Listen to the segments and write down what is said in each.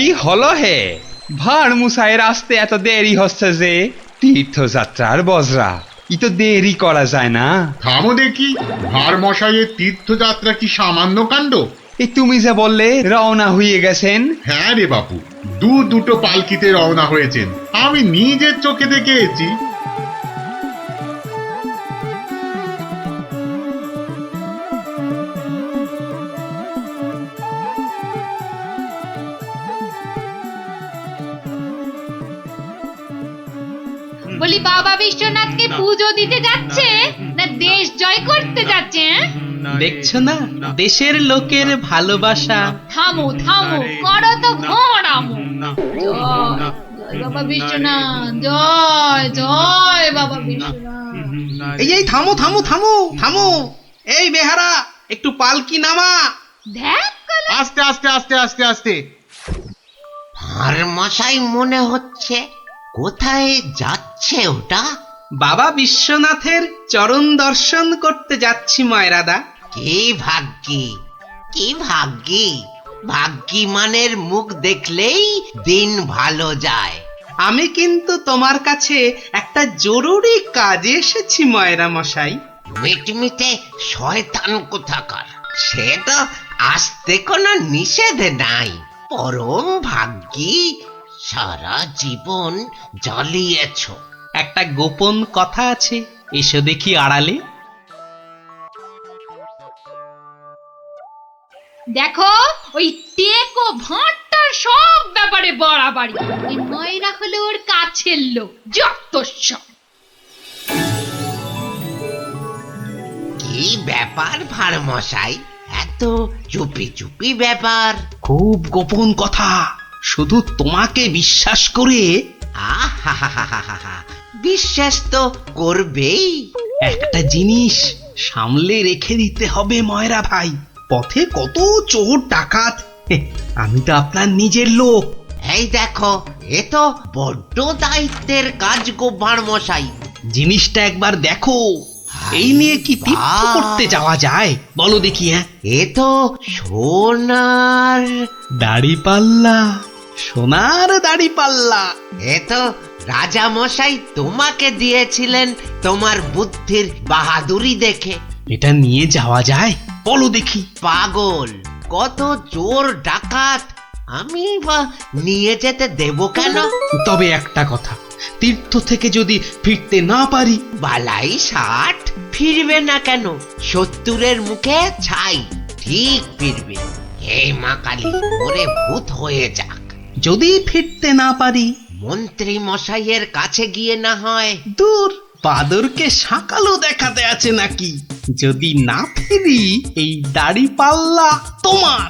কি হলো হে? ভাঁড় মশাইয়ের আসতে এত দেরি হচ্ছে যে? তীর্থযাত্রার বজরা, ই তো দেরি করা যায় না। থামো দেখি, ভাঁড় মশাইয়ের তীর্থযাত্রা কি সামান্য কাণ্ড? এই তুমি যে বললে রওনা হয়ে গেছেন। হ্যাঁ রে বাপু, দুটো পালকিতে রওনা হয়েছেন, আমি নিজের চোখে দেখে এসেছি। বলি বাবা বিশ্বনাথকে পুজো দিতে যাচ্ছে না দেশ জয় করতে যাচ্ছে? দেখছো না দেশের লোকের ভালোবাসা। থামো থামো, করো তো ঘোরামো। জয় জয় বাবা বিশ্বনাথ, জয় জয় বাবা বিশ্বনাথ। এই থামো থামো থামো থামো, এই বেহারা একটু পালকি নামা। দেখ আস্তে আস্তে আস্তে আস্তে আস্তে। ভাঁড় মশাই মনে হচ্ছে, কোথায় যাচ্ছে ওটা? বাবা বিশ্বনাথের চরণ দর্শন করতে যাচ্ছি ময়রাদা। কি ভাগ্যি, কি ভাগ্যি! ভাগ্যিমানের মুখ দেখলেই দিন ভালো যায়। আমি কিন্তু তোমার কাছে একটা জরুরি কাজে এসেছি ময়রা মশাই। মিটমিটে শয়তান কোথাকার, সে তো আসতে কোনো নিষেধ নাই। পরম ভাগ্যি, সারা জীবন জ্বালিয়েছ। একটা গোপন কথা আছে, এসো দেখি আড়ালে। দেখো, ওই টেকো ভাঁড়টার সব ব্যাপারে বাড়াবাড়ি। এই ময়রা হলো ওর কাছের লোক, যত সব। কি ব্যাপার ভাঁড় মশাই, এত চুপি চুপি ব্যাপার? খুব গোপন কথা, শুধু তোমাকে বিশ্বাস করে। আহা, বিশ্বাস তো করবেই। একটা জিনিস সামলে রেখে দিতে হবে ময়রা ভাই, পথে কত চোর ডাকাত। আমি তো আপনার নিজের লোক। এই দেখো, এ তো বড্ড দায়িত্বের কাজ গো ভাঁড় মশাই। জিনিসটা একবার দেখো, এই নিয়ে কি তীর্থ করতে যাওয়া যায় বলো দেখি? হ্যাঁ, এ তো সোনার দাড়ি পাল্লা, সোনার দাড়ি পাল্লা। এ তো রাজা মশাই তোমাকে দিয়েছিলেন তোমার বুদ্ধির বাহাদুরি দেখে। এটা নিয়ে যাওয়া যায় বলো দেখি? পাগল, কত চোর ডাকাত, আমি বা নিয়ে যেতে দেব কেন? তবে একটা কথা, তীর্থ থেকে যদি ফিরতে না পারি? বালাই 60 ফিরবে না কেন? 70-এর মুখে ছাই, ঠিক ফিরবে। হে মা কালী, ওরে ভূত হয়ে যাক। যদি ফিরতে না পারি? মন্ত্রী মশাইয়ের কাছে গিয়ে না হয়। দূর, বাদরকে সাকালো দেখাতে আছে নাকি? যদি না ফিরি, এই দাড়ি পাল্লা তোমার।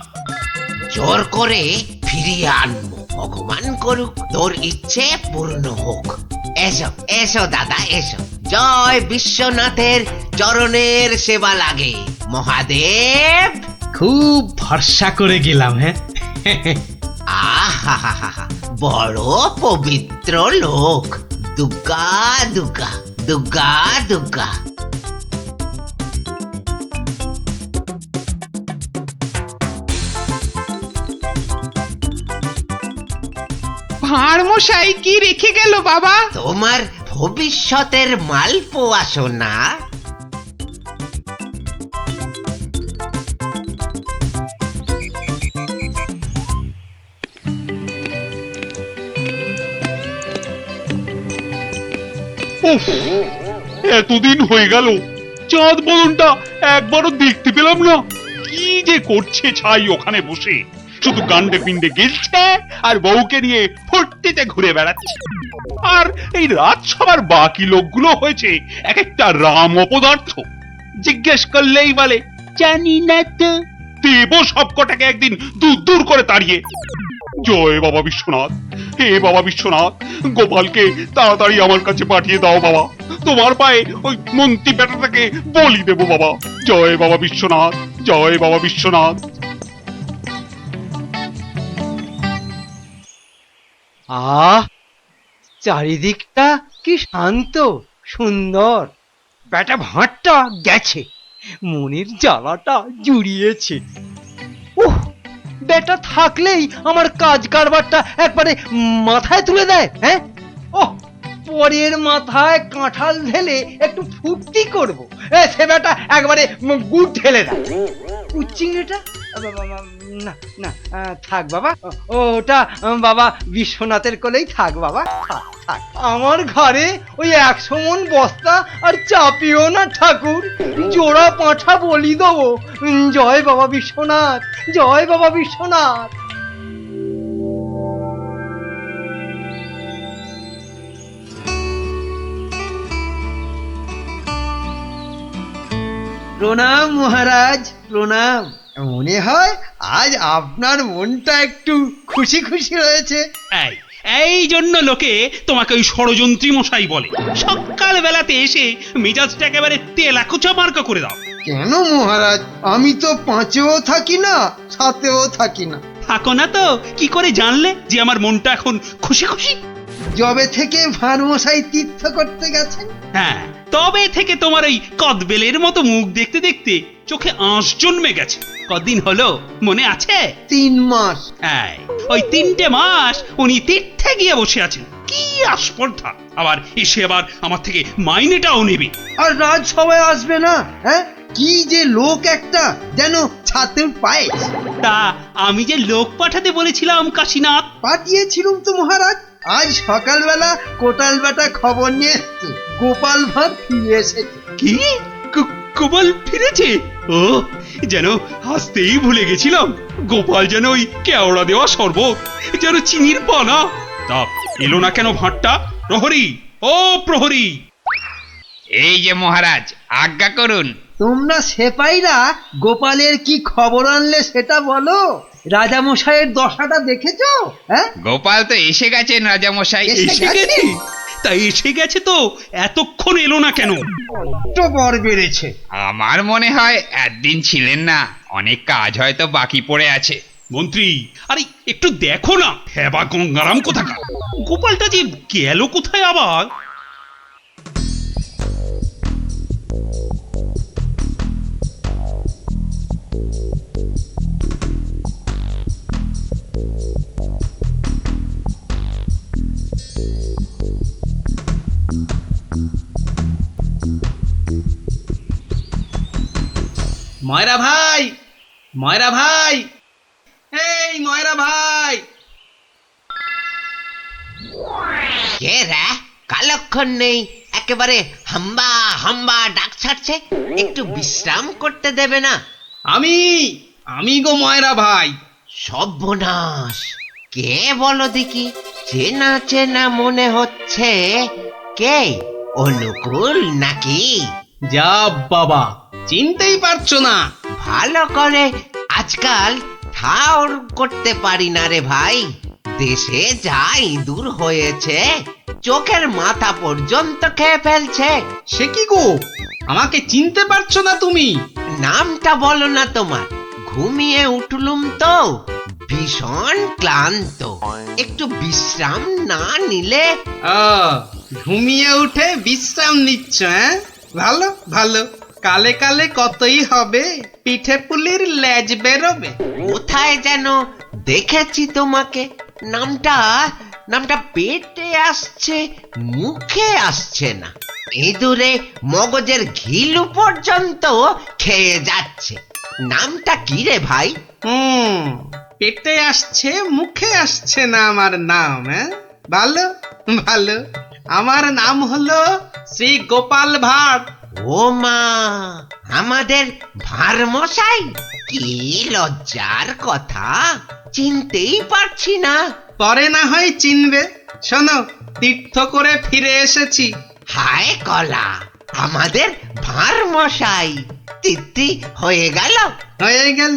জোর করে ফিরিয়ে আনবো, ভগবান করুক তোর ইচ্ছে পূর্ণ হোক। এসো এসো দাদা, এসো। জয় বিশ্বনাথের চরণের সেবা লাগে মহাদেব। খুব ভরসা করে গেলাম। হ্যাঁ, আহা, বড় পবিত্র লোক। দুর্গা দুর্গা দুর্গা দুর্গা। ভাঁড় মশাই কি রেখে গেল বাবা? তোমার ভবিষ্যতের মালপোয়া সোনা। উফ, এতদিন হয়ে গেল চাঁদ বদনটা একবারও দেখতে পেলাম না। কি যে করছে ছাই ওখানে বসে, শুধু গান্ডে পিণ্ডে গেলছে আর বউকে নিয়ে ফুর্তিতে ঘুরে বেড়াচ্ছে। আর এই রাজসভার বাকি লোকগুলো হয়েছে এক একটা রাম অপদার্থ। জিজ্ঞেস করলেই বলে জানি না তো। দেব সবকটাকে একদিন দূর দূর করে তাড়িয়ে। জয় বাবা বিশ্বনাথ, হে বাবা বিশ্বনাথ, গোপালকে তাড়াতাড়ি আমার কাছে পাঠিয়ে দাও বাবা। তোমার পায়ে ওই মন্ত্রী বেটাটাকে বলি দেব বাবা। জয় বাবা বিশ্বনাথ, জয় বাবা বিশ্বনাথ। আহ, চারিদিকটা কি শান্ত সুন্দর। বেটা ভাঁড়টা গেছে, মনের জ্বালাটা জুড়িয়েছে। উহ, বেটা থাকলেই আমার কাজ কারবারটা একবারে মাথায় তুলে দেয়, হ্যাঁ? ও পরের মাথায় কাঁঠাল ঢেলে একটু ফুর্তি করব, সে বেটা একবারে গুড় ঢেলে দেয়। উচ্চিংড়িটা না না, থাক বাবা, ওটা বাবা বিশ্বনাথের কোলেই থাক বাবা, থাক থাক। আমার ঘরে ওই 100 মণ বস্তা আর চাপিও না ঠাকুর, জোড়া পাঁঠা বলি দেবো। জয় বাবা বিশ্বনাথ, জয় বাবা বিশ্বনাথ। প্রণাম মহারাজ, প্রণাম। মনে হয় আজ আপনার মনটা একটু খুশি খুশি রয়েছে। এই জন্য লোকে তোমাকে ওই ষড়যন্ত্রী মশাই বলে। সকাল বেলাতে এসে মেজাজটা একেবারে তেলাকুচা মার্কা করে দাও। কেন মহারাজ, আমি তো 5এও থাকি না, 7এও থাকি না। থাকো না তো কি করে জানলে যে আমার মনটা এখন খুশি খুশি? যবে থেকে ভানুমশাই তীর্থ করতে গেছেন। হ্যাঁ, তবে থেকে তোমার ওই কদবেলের মতো মুখ দেখতে দেখতে চোখে আঁশ জন্মে গেছে। কদিন হলো মনে আছে? 3 মাস। হ্যাঁ, ওই 3টে মাস উনি তীর্থে গিয়ে বসে আছেন। কি আস্পর্ধা! আবার এসে আবার আমার থেকে মাইনেটাও নেবে। আর রাজসভায় আসবে না, হ্যাঁ? কি যে লোক একটা, যেন ছাতের পায়ে। তা আমি যে লোক পাঠাতে বলেছিলাম কাশীনাথ, পাঠিয়েছিলুম তো মহারাজ। আজ সকালবেলা কোটাল বেটা খবর নিয়ে এসছে, গোপাল ভাঁড় ফিরে এসেছে। কি গোপাল ফিরেছে? ও, যেন হাসতেই ভুলে গেছিলাম। গোপাল যেন ওই কেওড়া দেওয়া শরবত, যেন চিনির পানা। তা এলো না কেন ভাঁড়টা? প্রহরী, ও প্রহরী! এই যে মহারাজ, আজ্ঞা করুন। তোমরা সেপাইরা গোপালের কি খবর আনলে সেটা বলো। রাজামশাইয়ের দশাটা দেখেছো? হ্যাঁ, গোপাল তো এসে গেছেন রাজামশাই। এসে গেছে? তা এসে গেছে তো এতক্ষণ এলো না কেন? তো বর বেড়েছে। আমার মনে হয় একদিন ছিলেন না, অনেক কাজ হয়তো বাকি পড়ে আছে। মন্ত্রী, আরে একটু দেখো না, হেবা গঙ্গারাম কোথাকার! গোপালটা যে গেল কোথায় আবার? ময়রা ভাই, ময়রা ভাই, এই ময়রা ভাই! কে রে? কালক্ষণ নেই, একেবারে হাম্বা হাম্বা ডাক ছাড়ছে। একটু বিশ্রাম করতে দেবে না? আমি গো ময়রা ভাই। সর্বনাশ! কে বলো দেখি? চেনা চেনা মনে হচ্ছে। কে? অনুকূল নাকি? যা বাবা, চিনতেই পারছো না? ভালো করে আজকাল ঠাউর করতে পারি না রে ভাই। দেশে যা ইঁদুর হয়েছে, চোখের মাথা পর্যন্ত খেয়ে ফেলছে। সে কি গো, আমাকে চিনতে পারছো না তুমি? নামটা বলো না তোমার। ঘুমিয়ে উঠলুম তো, ভীষণ ক্লান্ত। একটু বিশ্রাম না নিলে। ঘুমিয়ে উঠে বিশ্রাম নিচ্ছ, হ্যাঁ? ভালো ভালো, কালে কালে কতই হবে, পিঠে পুলির লেজ বেরোবে। কোথায় যেন দেখেছি তোমাকে। নামটা পেটে আসছে, মুখে আসছে না। ইঁদুরে মগজের ঘিলু পর্যন্ত খেয়ে যাচ্ছে। নামটা কি রে ভাই? পেটে আসছে, মুখে আসছে না আমার নাম, হ্যাঁ? ভালো ভালো, আমার নাম হলো শ্রী গোপাল ভাঁড়। ও মা, আমাদের ভাঁড় মশাই! কি লজ্জার কথা, চিনতেই পারছি না। পরে না হয় চিনবে। শোনো, তীর্থ করে ফিরে এসেছি। হায় কলা, আমাদের ভাঁড় মশাই তিথি হয়ে গেল। হয়ে গেল।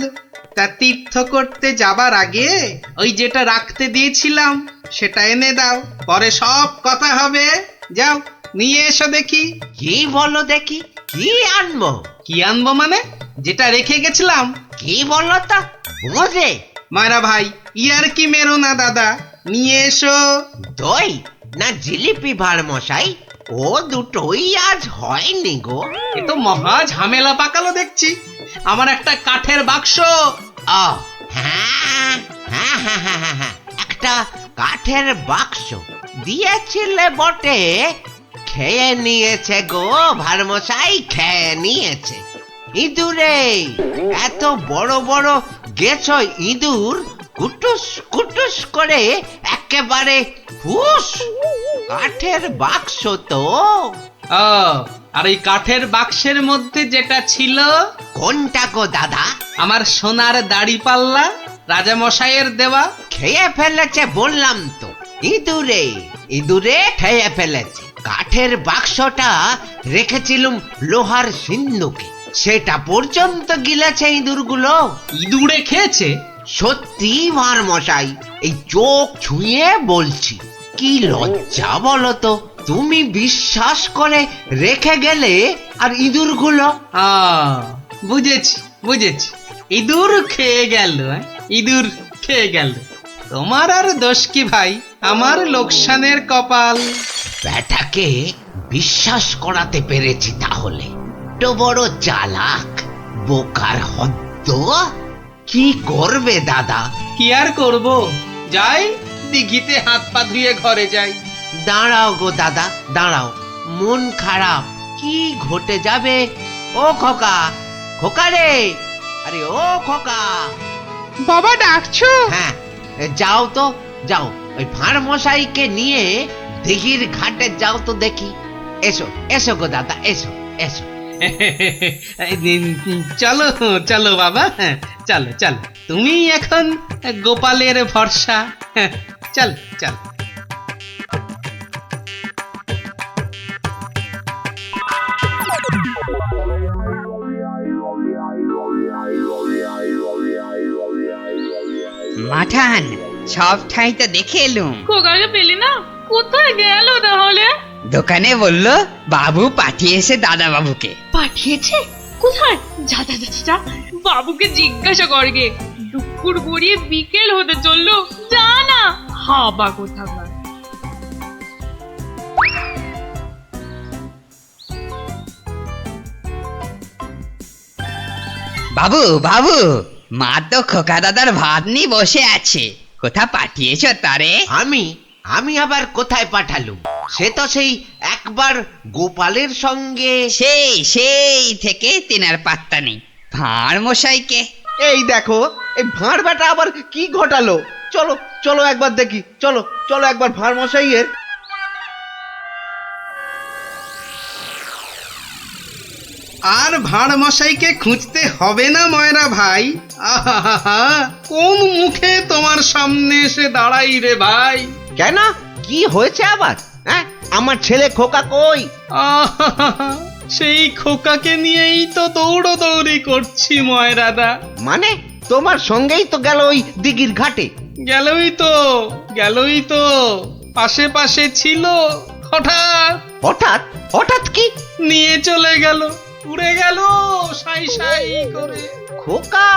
তা তীর্থ করতে যাবার আগে ওই যেটা রাখতে দিয়েছিলাম সেটা এনে দাও, পরে সব কথা হবে। যাও, নিয়ে এসো দেখি। কি বলো দেখি, কি আনবো? কি আনবো মানে? যেটা রেখে গেছিলাম। কি বলো তো? বোঝে মারা ভাই, ইয়ার কি মেরো না দাদা, নিয়ে এসো। দই না জিলিপি ভাঁড় মশাই? ও দুটোই আজ হয়নি গো। এ তো মহা ঝামেলা পাকালো দেখছি। আমার একটা কাঠের বাক্স। হ্যাঁ হ্যাঁ হ্যাঁ হ্যাঁ হ্যাঁ হ্যাঁ, একটা কাঠের বাক্স দিয়েছিলে বটে, খেয়ে নিয়েছে গো ভারমশাই, খেয়ে নিয়েছে। ইঁদুরে, এত বড় বড় গেছ ইঁদুর, কুটুস কুটুস করে একেবারে হুস। কাঠের বাক্স তো। ও, আর এই কাঠের বাক্সের মধ্যে যেটা ছিল, কোনটা গো দাদা? আমার সোনার দাড়ি পাল্লা, রাজা মশাইয়ের দেওয়া। খেয়ে ফেলেছে বললাম তো, ইঁদুরে ইঁদুরে খেয়ে ফেলেছে। কাঠের বাক্সটা রেখেছিলুম লোহার সিন্ধুকে, সেটা পর্যন্ত গিলেছে ইঁদুরগুলো। ইঁদুরে খেয়েছে? সত্যি ভারমশাই, এই চোখ ছুঁয়ে বলছি। কি লজ্জা বলো তো, তুমি বিশ্বাস করে রেখে গেলে আর ইঁদুরগুলো। বুঝেছি বুঝেছি, ইঁদুর খেয়ে গেল। ইঁদুর খেয়ে গেল। তোমার আর দোষ কি ভাই, আমার লোকসানের কপাল। ব্যাটাকে বিশ্বাস করাতে পেরেছি তাহলে। তো বড় চালাক, বোকার হদ্দ। কি করবে দাদা? কি আর করব, যাই দিঘিতে হাত পা ধুয়ে ঘরে যাই। দাঁড়াও গো দাদা, দাঁড়াও। মন খারাপ, কি ঘটে যাবে? ও খোকা, খোকা রে, আরে ও খোকা। বাবা ডাকছো? হ্যাঁ, যাও তো, যাও ওই ভাঁড় মশাইকে নিয়ে দিঘির ঘাটে যাও তো দেখি। এসো এসো গো দাদা, এসো এসো। চলো চলো বাবা, চলো চলো, তুমি এখন গোপালের ভরসা। চল চল। মাঠান, সব ঠাই তো দেখে এলুম। খোকাকে পেলি না? কোথায় গেল তাহলে? দোকানে বললো বাবু পাঠিয়েছে দাদা বাবুকে। পাঠিয়েছে? কোথায়? যা যা যা যা, বাবুকে জিজ্ঞাসা করগে। দুপুর গড়িয়ে বিকেল হতে চললো, যা না। হাবা কোথাকার। বাবু বাবু, মা তো খোকা দাদার ভাত নিয়ে বসে আছে, কোথা পাঠিয়েছ তারে? আমি আমি আবার কোথায় পাঠালুম? সে তো সেই একবার গোপালের সঙ্গে। সেই থেকে তিনার পাত্তা নেই। ভাঁড় মশাইকে। এই দেখো, এই ভাঁড় বেটা আবার কি ঘটালো। চলো চলো একবার দেখি, চলো চলো একবার ভাঁড় মশাইয়ের। আর ভাঁড় মশাইকে খুঁজতে হবে না ময়রা ভাই। আহা, কোন মুখে তোমার সামনে এসে দাঁড়াই রে ভাই। কেন, কি হয়েছে আবার? হ্যাঁ, আমার ছেলে খোকা কই? আহা, সেই খোকাকে নিয়েই তো দৌড়ি করছি ময়রাদা। মানে তোমার সঙ্গেই তো গেল ওই দিঘির ঘাটে? গেলই তো পাশে পাশে ছিল, হঠাৎ হঠাৎ? হঠাৎ কি? নিয়ে চলে গেল, উড়ে গেল সাই সাই করে। খোকা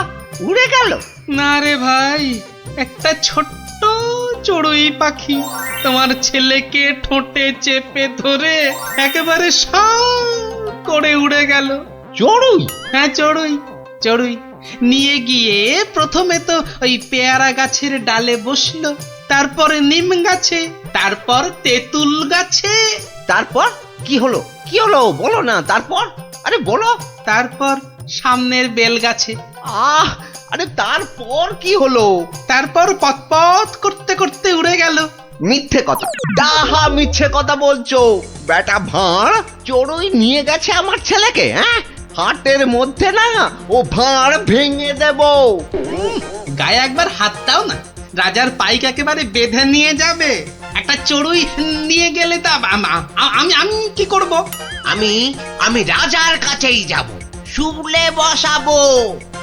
উড়ে গেল? না রে ভাই, একটা ছোট্ট চড়ুই পাখি তোমার ছেলেকে ঠোঁটে চেপে ধরে একেবারে সাঁ করে উড়ে গেল। চড়ুই? হ্যাঁ, চড়ুই নিয়ে গিয়ে প্রথমে তো ওই পেয়ারা গাছের ডালে বসলো, তারপরে নিম গাছে, তারপর তেঁতুল গাছে। তারপর কি হলো? কি হলো বলো না, তারপর? আরে বলো। তারপর সামনের বেল গাছে। আরে তারপর কি হলো? তারপর পথ করতে করতে উড়ে গেল। মিথ্যে কথা, ডাহা মিথ্যে কথা বলছো। বেটা ভাঁড় চড়ুই নিয়ে গেছে আমার ছেলেকে। হ্যাঁ, হাটের মধ্যে না ও ভাঁড় ভেঙে দেব। গায়ে একবার হাত দাও না, রাজার পাইক একেবারে বেঁধে নিয়ে যাবে। একটা চড়ুই নিয়ে গেলে তা আমি কি করব? আমি রাজার কাছেই যাব, শুলে বসাবো,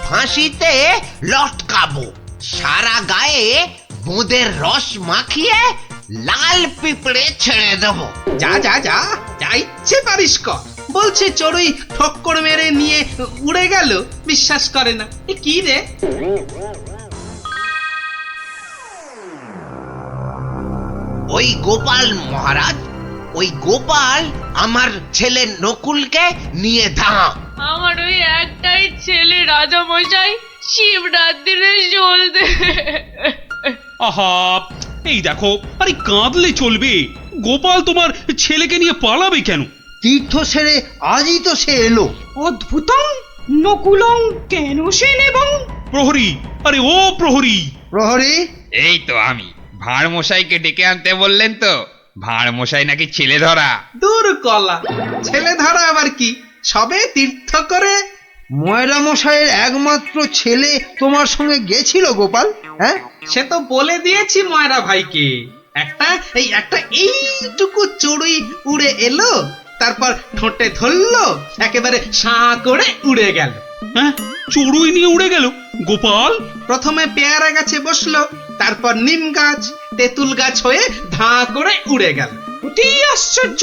ফাঁসিতে লটকাবো, সারা গায়ে বোঁদের রস মাখিয়ে লাল পিঁপড়ে ছেড়ে দেবো। যা ইচ্ছে পারিস কর। বলছে চড়ুই ঠক্কর মেরে নিয়ে উড়ে গেল, বিশ্বাস করে না। এ কি রে? ওই গোপাল মহারাজ, ওই গোপাল আমার ছেলে নকুলকে নিয়ে ধাম। আমার ওই একটাই ছেলে রাজা মশাই, শিবরাত্রিরে চলতে। আহা, এই দেখো, আরে কাঁদলে চলবে? গোপাল তোমার ছেলেকে নিয়ে পালাবে কেন? তীর্থ সেরে আজই তো সে এলো। অদ্ভুতং নকুলং কেন সে নেবং। প্রহরী, আরে ও প্রহরী! প্রহরী, এই তো আমি। ভাঁড় মশাইকে ডেকে আনতে বললেন তো? ভাঁড় মশাই নাকি ছেলে ধরা। দূর কলা, ছেলে ধরা আবার কি, সবে তীর্থ করে। ময়রা মশাইয়ের একমাত্র ছেলে তোমার সঙ্গে গেছিল গোপাল, হ্যাঁ? সে তো বলে দিয়েছি ময়রা ভাইকে। একটা এইটুকু চড়ুই উড়ে এলো, তারপর ঠোঁটে ধরলো, একেবারে সাঁ করে উড়ে গেল। হ্যাঁ, চড়ুই নিয়ে উড়ে গেল গোপাল? প্রথমে পেয়ারা গাছে বসলো, তারপর নিম গাছ, তেঁতুল গাছ হয়ে ধাঁ করে উড়ে গেল। অতি আশ্চর্য।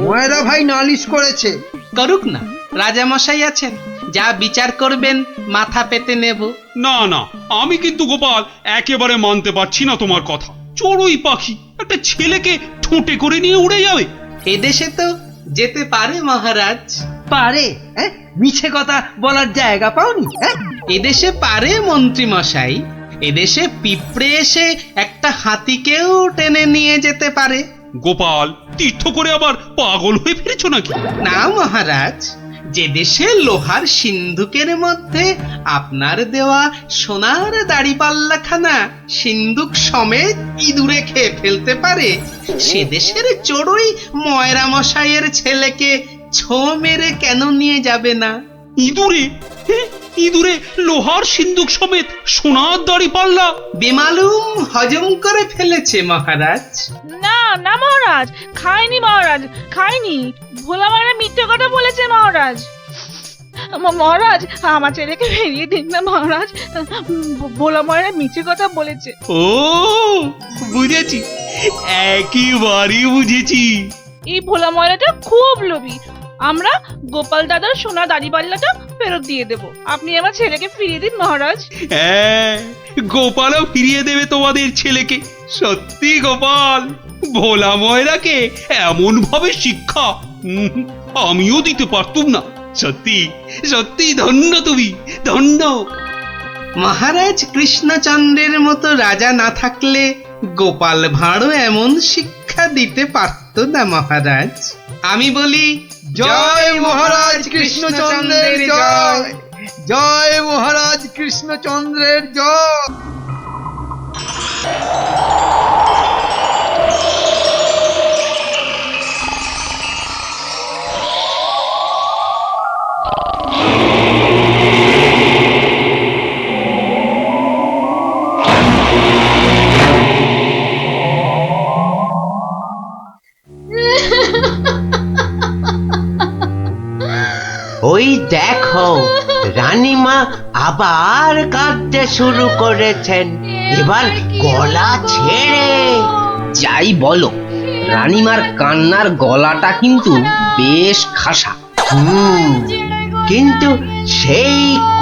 ময়রা ভাই নালিশ করেছে। করুক না, রাজামশাই আছেন, যা বিচার করবেন মাথা পেতে নেব। না না, আমি কিন্তু গোপাল একেবারে মানতে পারছি না তোমার কথা। চড়ুই পাখি একটা ছেলেকে ঠোঁটে করে নিয়ে উড়ে যাবে? এদেশে তো যেতে পারে মহারাজ। পারে? হ্যাঁ, মিছে কথা বলার জায়গা পাওনি? হ্যাঁ, এদেশে পারে মন্ত্রী মশাই। এদেশে পিঁপড়ে এসে একটা হাতিকেও টেনে নিয়ে যেতে পারে। গোপাল, তীর্থ করে আবার পাগল হয়ে ফিরেছো নাকি? না মহারাজ, যে দেশে লোহার সিন্ধুকের মধ্যে আপনার দেওয়া সোনার দাড়িপাল্লাখানা সিন্ধুক সমেত ইঁদুরে খেয়ে ফেলতে পারে, সে দেশের চড়ুই ময়রা মশাইয়ের ছেলেকে ছো মেরে কেন নিয়ে যাবে না? ইঁদুরে? হ্যাঁ, ইঁদুরে লোহার সিন্ধুক সমেত সোনার দাড়ি পাল্লা? বেমালুম হজম করে ফেলেছে মহারাজ। না না মহারাজ, খায়নি মহারাজ, খায়নি। ভোলা মায়ের মিথ্যে কথা বলেছে মহারাজ। মহারাজ, আমার ছেলেকে ফিরিয়ে দিন না মহারাজ। ভোলা মায়ের মিথ্যে কথা বলেছে। ও, বুঝেছি, একেবারে বুঝেছি। এই ভোলা ময়লাটা খুব লোভী। আমরা গোপাল দাদার সোনা দাড়িপাল্লাটা ফেরত দিয়ে দেব। আপনি আমার ছেলেকে ফিরিয়ে দিন মহারাজ। হ্যাঁ, গোপালও ফিরিয়ে দেবে তোমাদের ছেলেকে। সত্যি গোপাল, ভোলা ময়রাকে এমন ভাবে শিক্ষা আমিও দিতে পারতুম না। সত্যি সত্যি ধন্য তুমি, ধন্য। মহারাজ কৃষ্ণচন্দ্রের মতো রাজা না থাকলে গোপাল ভাঁড়ও এমন শিক্ষা দিতে পারত না মহারাজ। আমি বলি জয় মহারাজ কৃষ্ণচন্দ্রের জয়, জয় মহারাজ কৃষ্ণচন্দ্রের জয়। ওই দেখো, রানীমা আবার কাঁদতে শুরু করেছেন, এবার গলা ছেড়ে। যাই বলো, রানীমার কান্নার গলাটা কিন্তু বেশ খাসা। কিন্তু সেই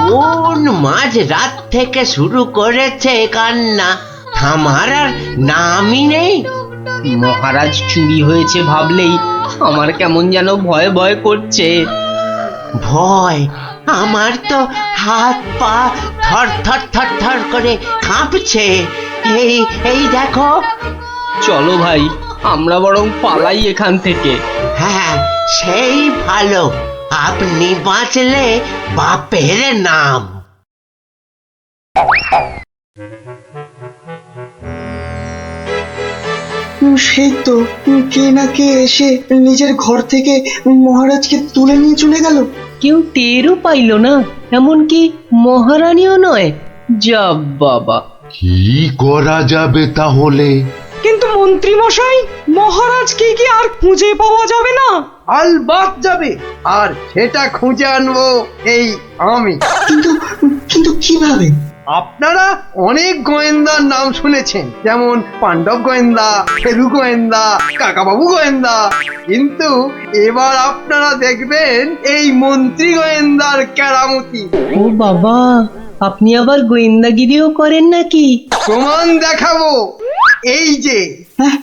কোন মাঝ রাত থেকে শুরু করেছে কান্না, থামার আর নামই নেই। মহারাজ চুরি হয়েছে ভাবলেই আমার কেমন যেন ভয় ভয় করছে। ভয়? আমার তো হাত পা থর থর থর থর করে কাঁপছে। এই এই দেখো। চলো ভাই, আমরা বরং পালাই এখান থেকে। হ্যাঁ, সেই ভালো। আপনি বাঁচলে বাপের নাম। সেই তো কে না কে এসে নিজের ঘর থেকে মহারাজকে তুলে নিয়ে চলে গেল। কেউ টেরও পাইল না, এমনকি মহারানীও নয়। যা বাবা, কি করা যাবে তাহলে? কিন্তু মন্ত্রী মশাই, মহারাজকে কি আর খুঁজে পাওয়া যাবে না? আলবাত যাবে, আর সেটা খুঁজে আনবো এই আমি। কিন্তু কিন্তু কিভাবে? আপনারা অনেক গোয়েন্দার নাম শুনেছেন, যেমন পাণ্ডব গোয়েন্দা, ফেলু গোয়েন্দা, কাকাবাবু গোয়েন্দা, কিন্তু এবার আপনারা দেখবেন এই মন্ত্রী গোয়েন্দার কেরামতি। ও বাবা, আপনি আবার গোয়েন্দাগিরিও করেন নাকি? প্রমাণ দেখাবো, এই যে। হ্যাঁ,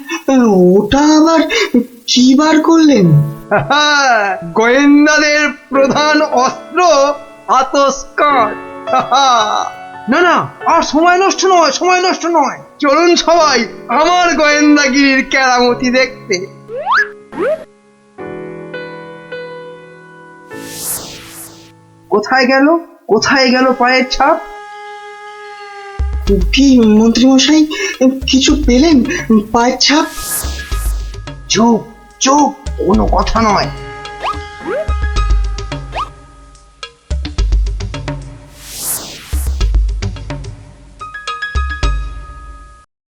ওটা আবার কি বার করলেন? গোয়েন্দাদের প্রধান অস্ত্র আতস কাঁচ। না না, আর সময় নষ্ট নয়, সময় নষ্ট নয়, চলুন সবাই আমার গোয়েন্দাগিরির কেরামতি দেখতে। কোথায় গেল, কোথায় গেল পায়ের ছাপ? কি মন্ত্রীমশাই, কিছু পেলেন পায়ের ছাপ? চুপ চুপ, কোনো কথা নয়।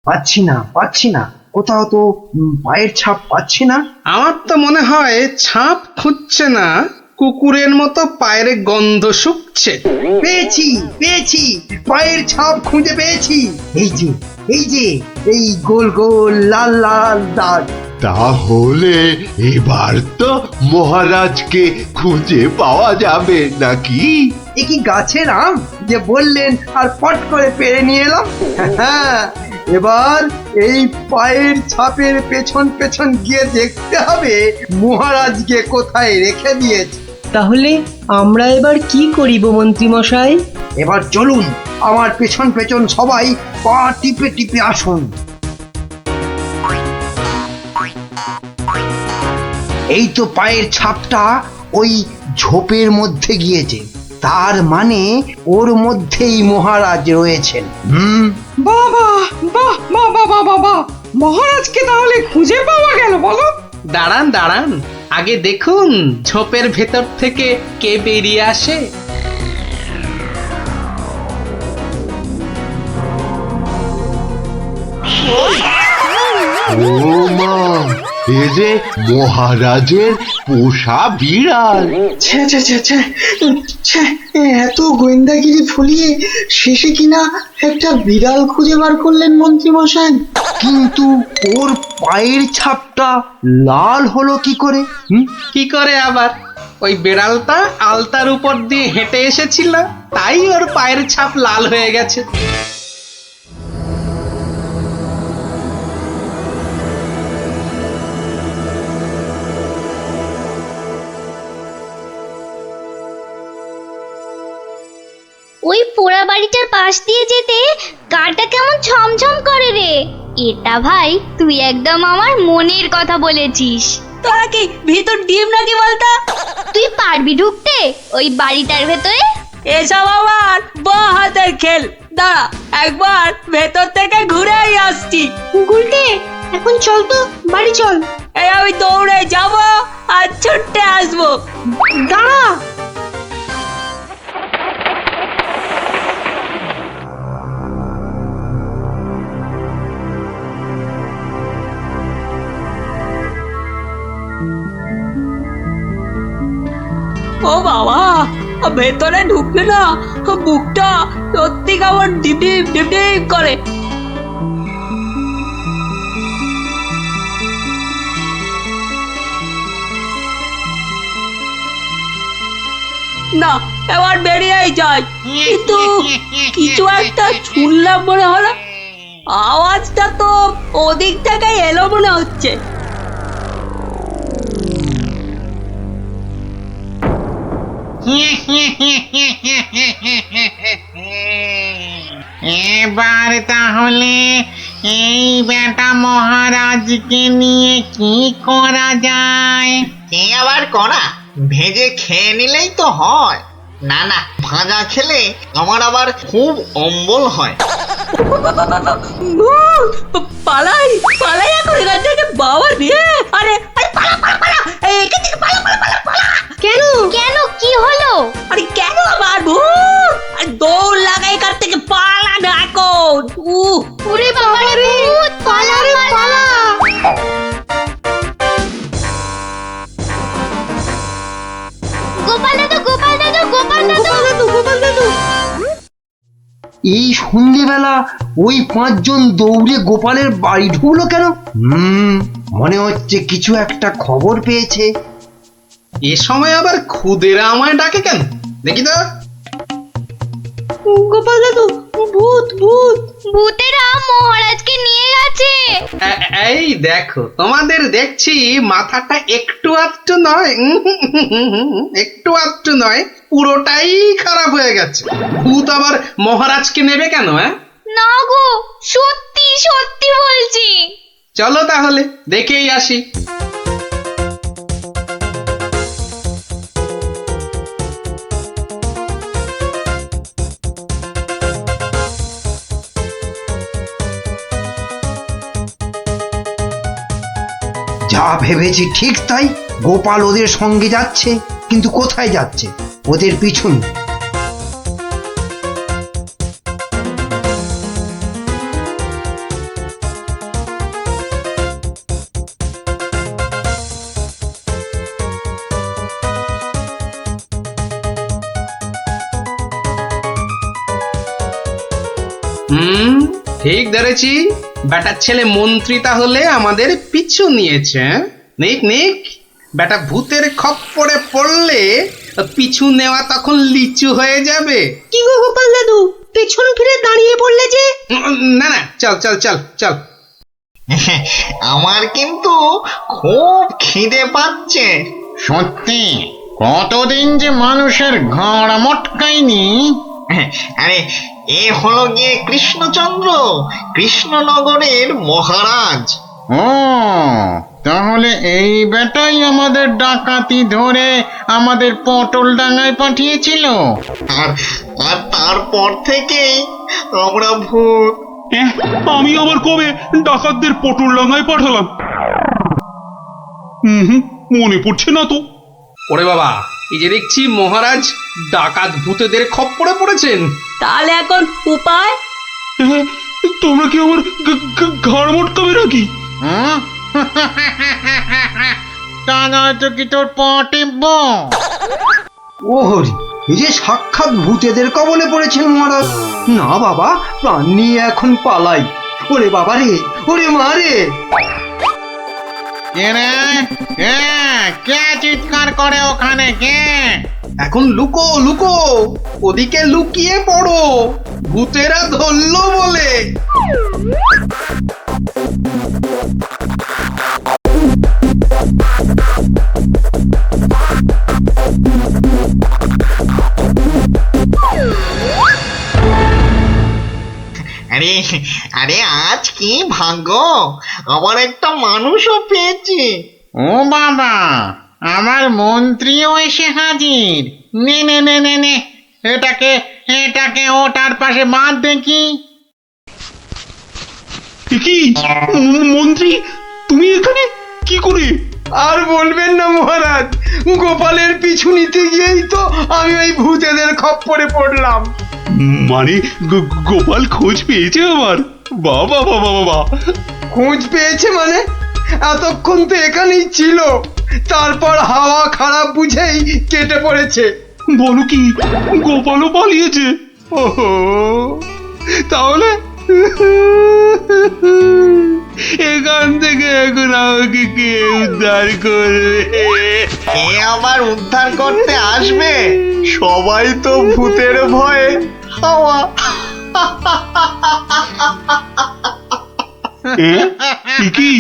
পাচ্ছি না, পাচ্ছি না, কোথাও তো পায়ের ছাপ পাচ্ছি না। আমার তো মনে হয় ছাপ খুঁজছে না, কুকুরের মতো পায়ের গন্ধ শুকছে। পেয়েছি পেয়েছি, পায়ের ছাপ খুঁজে পেয়েছি। এই যে এই যে, এই গোল গোল লাল লাল দাগ। তাহলে এবার তো মহারাজকে খুঁজে পাওয়া যাবে নাকি? এ কি গাছের আম যে বললেন আর পট করে পেরে নিয়ে এলাম? হ্যাঁ, এবার এই পায়ের ছাপের পেছন পেছন গিয়ে দেখতে হবে মহারাজকে কোথায় রেখে দিয়েছে। তাহলে আমরা এবার কি করিব মন্ত্রীমশাই? এবার চলুন আমার পেছন পেছন সবাই পা টিপে টিপে আসুন। এই তো পায়ের ছাপটা ওই ঝোপের মধ্যে গিয়েছে, তার মানে ওর মধ্যেই মহারাজ রয়েছেন। বাবা, বাহ, বাহ, বাহ, বাহ, বাহ, বাহ, মহারাজকে তাহলে খুঁজে পাওয়া গেল বলো? দাঁড়ান দাঁড়ান, আগে দেখুন ঝোপের ভেতর থেকে কে বেরিয়ে আসে। ও মা, এ যে মহারাজের পোষা বিড়াল। ছ্যা ছ্যা ছ্যা ছ্যা ছ্যা, এত গোয়েন্দাগিরি ফলিয়ে শেষে কিনা একটা বিড়াল খুঁজে বার করলেন মন্ত্রীমশাই। কিন্তু ওর পায়ের ছাপটা লাল হলো কি করে? কি করে আবার? ওই বেড়ালটা আলতার উপর দিয়ে হেঁটে এসেছিল, তাই ওর পায়ের ছাপ লাল হয়ে গেছে। ওই পোড়া বাড়িটার পাশ দিয়ে যেতে গাটা কেমন ছমছম করে রে। এটা ভাই তুই একদম আমার মনের কথা বলেছিস। তোরা কি ভেতর ডিম নাকি বলতো? তুই পারবি ঢুকতে ওই বাড়িটার ভেতরে? এসব আমার বাঁ হাতের খেল, দাঁড়া একবার ভেতর থেকে ঘুরেই আসছি। গুলটে, এখন চল তো, বাড়ি চল। এই আমি দৌড়ে যাব আর ছুটে আসবো। দাঁড়া। ও বাবা, ভেতরে ঢুকলে না বুকটা সত্যি কেমন ডিপ ডিপ ডিপ ডিপ করে। না, এবার বেরিয়েই যায়, কিন্তু কিছু একটা শুনলাম মনে হলো। আওয়াজটা তো ওদিক থেকে এলো মনে হচ্ছে। এবার তাহলে এই বেটা মহারাজকে নিয়ে কি করা যায়? কি আবার করা? ভেজে খেয়ে নিলেই তো হয়। না না, ভাজা খেলে আমার আবার খুব অম্বল হয়। পালাই পালাই এখন এখান থেকে, বাবা রে। আরে পালা পালা পালা, এখান থেকে পালা পালা পালা পালা। কেন কেন, কি হলো? আরে কেন আবার ভূত? আরে দৌড় লাগাই এখান থেকে, পালা না এখন। ওরে বাবা রে, পালা রে পালা। গোপাল দাদু, গোপাল দাদু, গোপাল দাদু, গোপাল দাদু। এই সন্ধ্যেবেলা ওই পাঁচজন দৌড়ে গোপালের বাড়ি ঢুকলো কেন? মনে হচ্ছে কিছু একটা খবর পেয়েছে। এ সময় আবার খুদেরা আমায় ডাকে কেন? দেখি তো। গোপাল দাদু, ভূত ভূত ভূতেরা মহারাজকে নিয়ে গেছে। এই দেখো, তোমাদের দেখছি মাথাটা একটু আধটু নয়, একটু আধটু নয়, পুরোটাই খারাপ হয়ে গেছে। ভূত আবার মহারাজকে নেবে কেন? না গো, সত্যি সত্যি বলছি। চলো তাহলে দেখেই আসি। যা ভেবেছি ঠিক তাই। গোপাল ওদের সঙ্গে যাচ্ছে, কিন্তু কোথায় যাচ্ছে? ওদের পিছন। ঠিক ধরেছি, বেটার ছেলে মন্ত্রী তাহলে আমাদের পিছু নিয়েছে। নিক নিক, বেটা ভূতের খপ্পরে পড়লে পিছু নেওয়া তখন লিচু হয়ে যাবে। কি গো গোপাল দাদু, পেছন ফিরে দাঁড়িয়ে পড়লে যে? না না, চল চল চল চল। আমার কিন্তু খুব খিদে পাচ্ছে। সত্যি, কতদিন যে মানুষের ঘাড় মটকায়নি। আরে এ হলো গিয়ে কৃষ্ণচন্দ্র, কৃষ্ণনগরের মহারাজ। ও, তাহলে এই বেটাই আমাদের ডাকাতি ধরে আমাদের পটল ডাঙায় পাঠিয়েছিল। আর আর তারপর থেকেই আমরা ভূত। আমি আবার কবে ডাকাতদের পটল ডাঙায় পাঠালাম? মনে পড়ছে না তো। ওরে বাবা, এই যে দেখছি মহারাজ ডাকাত ভূতেদের খপ্পরে পড়েছেন। তাহলে এখন উপায়? তোমরা কি আমার ঘাড় মটকাবে নাকি? তা নয়তো কি তোর পা টিপব? ও হরি, এই যে সাক্ষাৎ ভূতেদের কবলে পড়েছেন মহারাজ। না বাবা, প্রাণ নিয়ে এখন পালাই। ওরে বাবা রে, ওরে মা রে। কে চিৎকার করে ওখানে? কে? এখন লুকো লুকো, ওদিকে লুকিয়ে পড়ো, ভূতেরা ধরলো বলে। আরে আরে, আজ কি ভাগ্য, আবার একটা মানুষও পেয়েছি। ও বাবা, আমার মন্ত্রীও এসে হাজির। নে নে নে নে নে, এটাকে এটাকে ওটার পাশে বাঁধ দেখি। কি মন্ত্রী, তুমি এখানে কি করে? আর বলবেন না মহারাজ, গোপালের পিছু নিতে গিয়েই তো আমি ওই ভূতেদের খপ্পরে পড়লাম। মানে গোপাল খোঁজ পেয়েছে আমার? বাবা বাবা বাবা, খোঁজ পেয়েছে মানে? এতক্ষণ তো এখানেই ছিল, তারপর হাওয়া খারাপ বুঝেই কেটে পড়েছে। বলো কি, গোপালও পালিয়েছে? ওহো, তাহলে এখান থেকে এখন আমাকে কে উদ্ধার করবে? এ আবার উদ্ধার করতে আসবে? সবাই তো ভূতের ভয়ে হাওয়া। কি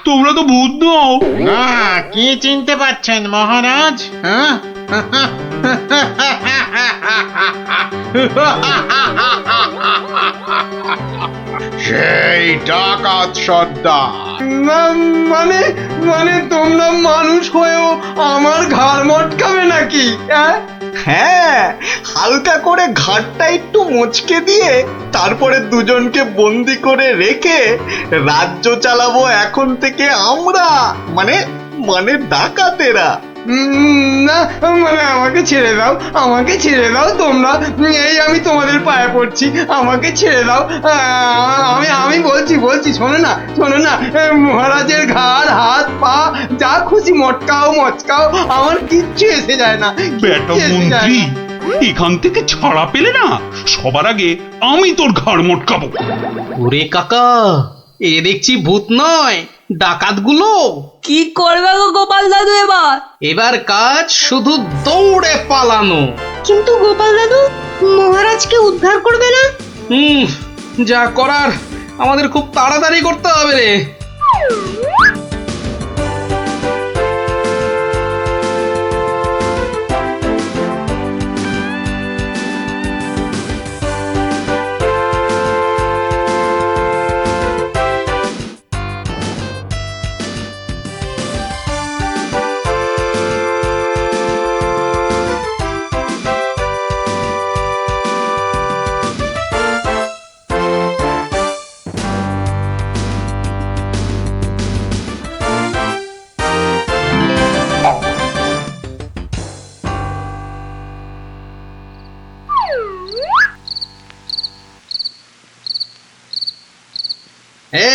তোমরা তো ভূত নও? না, কি চিনতে পারছেন মহারাজ? সেই ডাকাত সর্দার। মানে মানে তোমরা মানুষ হয়েও আমার ঘাড় মটকাবে নাকি? হ্যাঁ, হালকা করে ঘাটটা একটু মুচকে দিয়ে তারপরে দুজনকে বন্দি করে রেখে রাজ্য চালাবো এখন থেকে আমরা, মানে মানে ডাকাতেরা। না মানে আমাকে ছেড়ে দাও, আমাকে ছেড়ে দাও তোমরা, এই আমি তোমাদের পায়ে পড়ছি, আমাকে ছেড়ে দাও। আমি বলছি শোনো না, মহারাজের ঘাড় হাত পা যা খুশি মটকাও, আমার কিচ্ছু এসে যায় না। বেটা মন্ত্রী, এখান থেকে ছাড়া পেলে না, সবার আগে আমি তোর ঘাড় মটকাবো। ওরে কাকা, এ দেখছি ভূত নয়, ডাকাতগুলো। কি করবে গো গোপাল দাদু এবার? এবার কাজ শুধু দৌড়ে পালানো। কিন্তু গোপাল দাদু, মহারাজকে উদ্ধার করবে না? যা করার আমাদের খুব তাড়াতাড়ি করতে হবে রে।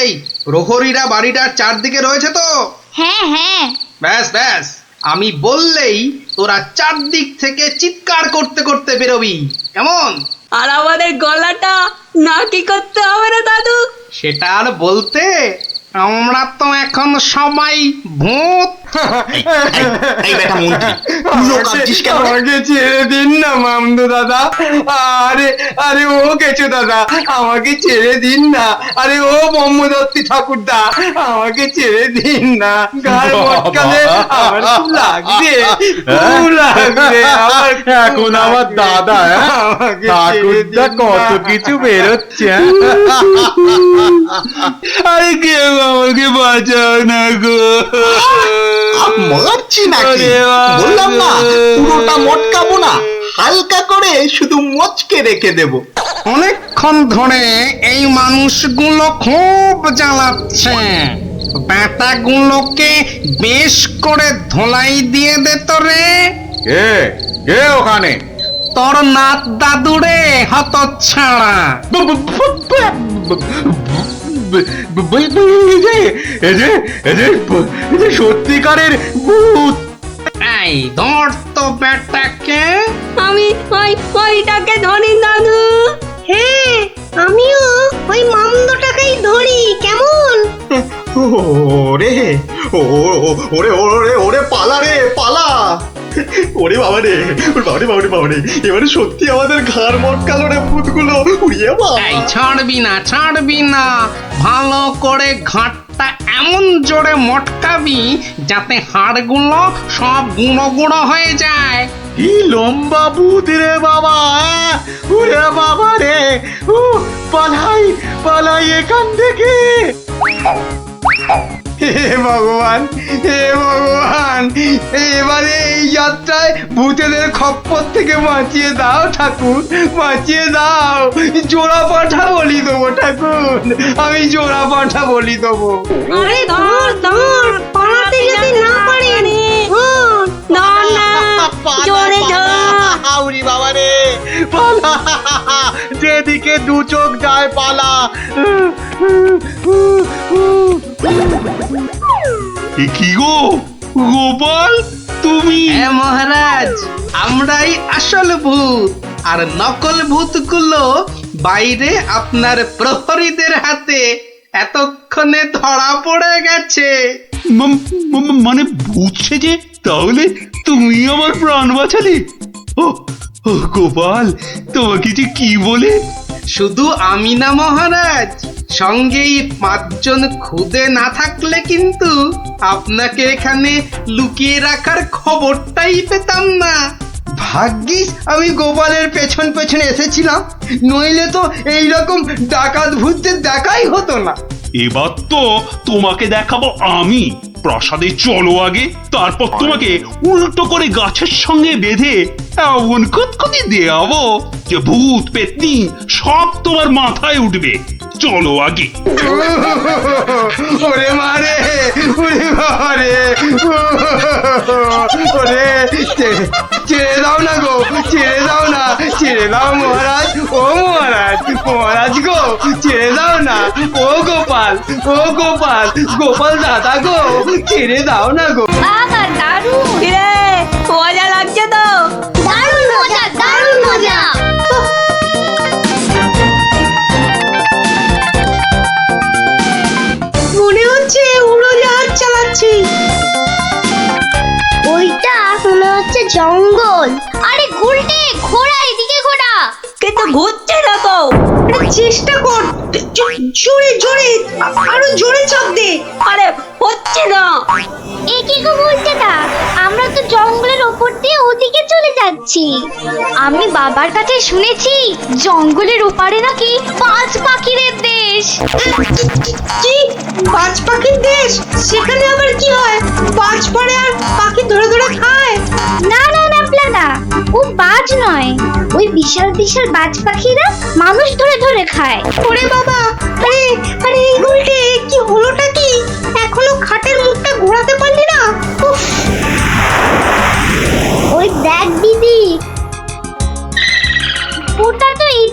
এই প্রহরীরা বাড়িটার চারদিকে রয়েছে তো? হ্যাঁ হ্যাঁ। ব্যাস ব্যাস, আমি বললেই তোরা চারদিক থেকে চিৎকার করতে করতে বেরোবি, কেমন? আর আমাদের গলাটা না কি করতে হবে রে দাদু? সেটা আর বলতে, আমরা তো এখন সবাই ভূত। আমাকে ছেড়ে দিন না মামদু দাদা। আরে আরে ও কেছো দাদা, আমাকে ছেড়ে দিন না। আরে ও ব্রহ্মদত্তি ঠাকুরদা, আমাকে ছেড়ে দিন না। গায়ে মটকালে আমার খুব লাগবে, খুব লাগবে আমার। এখন আমার দাদা ঠাকুরদা কত কিছু বেরোচ্ছে। আরে কেউ আমাকে বাঁচাও না গো। মারছি নাকি? বললাম না পুরোটা মটকাবো না, হালকা করে শুধু মচকে রেখে দেব। অনেকক্ষণ ধরে এই মানুষগুলো খুব জ্বালাচ্ছে, ব্যাটাগুলোকে বেশ করে ধোলাই দিয়ে দে তো রে। কে কে ওখানে? তোর নাত দাদুরে হতচ্ছাড়া। সত্যিকারের ভূত। এই ধর তো ব্যাটাকে। আমি ওইটাকে ধরি দাদু। হ্যাঁ আমিও ওই মামদটাকেই ধরি, কেমন? ওরে ওরে ওরে ওরে পালা রে পালা। ওরে বাবা রে, বাবারে বাবারে বাবারে, এবারে সত্যি আমাদের ঘাড় মটকালো রে ভূতগুলো। উড়িয়ে এই ছাড়বি না ছাড়বি না, ভালো করে ঘাটটা এমন জোরে মটকাবি যাতে হাড়গুলো সব গুঁড়ো গুঁড়ো হয়ে যায়। কি লম্বা ভূত রে বাবা! ওরে বাবা রে, পালাই পালাই এখান থেকে। হে ভগবান, হে ভগবান, এবারে এই যাত্রায় ভূতেদের খপ্পর থেকে বাঁচিয়ে দাও ঠাকুর, বাঁচিয়ে দাও। জোড়া পাঠা বলি দেবো ঠাকুর, আমি জোড়া পাঠা বলি দেবো। আরে ধর ধর, পালাতে যদি না পারি ধর না, জোরে ধর। বাবা রে পালা, যেদিকে দু চোখ যায় পালা। কি গো গোপাল, তুমি? হ্যাঁ মহারাজ, আমরাই আসল ভূত, আর নকল ভূতগুলো বাইরে আপনার প্রহরীদের হাতে এতক্ষণে ধরা পড়ে গেছে। মানে ভূত সেজে? তাহলে তুমি আমার প্রাণ বাঁচালে? ও গোপাল, তোমাকে যে কি বলে? শুধু আমি না মহারাজ, সঙ্গেই 5 জন খুদে না থাকলে কিন্তু আপনাকে এখানে লুকিয়ে রাখার খবরটাই পেতাম না। ভাগ্যিস আমি গোপালের পেছন পেছন এসেছিলাম, নইলে তো এইরকম ডাকাত ভূতদের দেখাই হতো না। এবার তো তোমাকে দেখাবো আমি। প্রাসাদে চলো আগে, তারপর তোমাকে উল্টো করে গাছের সঙ্গে বেঁধে এমন কুতকুতি দেওয়াবো যে ভূত পেতনি সব তোমার মাথায় উঠবে। চলো আগে। ওরে মারে, ওরে মারে, ওরে ছেড়ে দাও না গো, ছেড়ে দাও না, ছেড়ে দাও মহারাজ, ও মহারাজ, মহারাজ গো, ছেড়ে দাও না। ও গোপাল, ও গোপাল, গোপাল দাদা গো, ছেড়ে দাও না গো। বাবা দারুণ, কিরে মজা লাগছে তো? দারুণ মজা, দারুণ মজা। মনে হচ্ছে উড়োজাহাজ চালাচ্ছি। ওইটা মনে হচ্ছে জঙ্গল। আরে গুলটে, ঘোড়া এদিকে ঘোড়া। কিন্তু ঘুরছে না তো। চেষ্টা কর, জোরে জোরে, আরো জোরে চাপ দে। আরে হচ্ছে না। এ কি গো বলতে দা, আমরা তো জঙ্গলের ওপর দিয়ে ওদিকে চলে যাচ্ছি। আমি বাবার কাছে শুনেছি জঙ্গলের ওপারে নাকি বাজ পাখিদের দেশ। কি বাজ পাখির দেশ? সেখানে আবার কি হয়? বাজ পড়ে আর পাখি ধরে ধরে খায়? না না না প্লাদা, ও বাজ নয়, ওই বিশাল বিশাল বাজ পাখিরা মানুষ ধরে ধরে খায়। ওরে বাবা, আরে আরে এই উল্টে কি হলোটা কি? এখনো খাটের মুখটা ঘোরাতে পারলি না? উফ, ওই দেখ দিদি, ওটা তো এই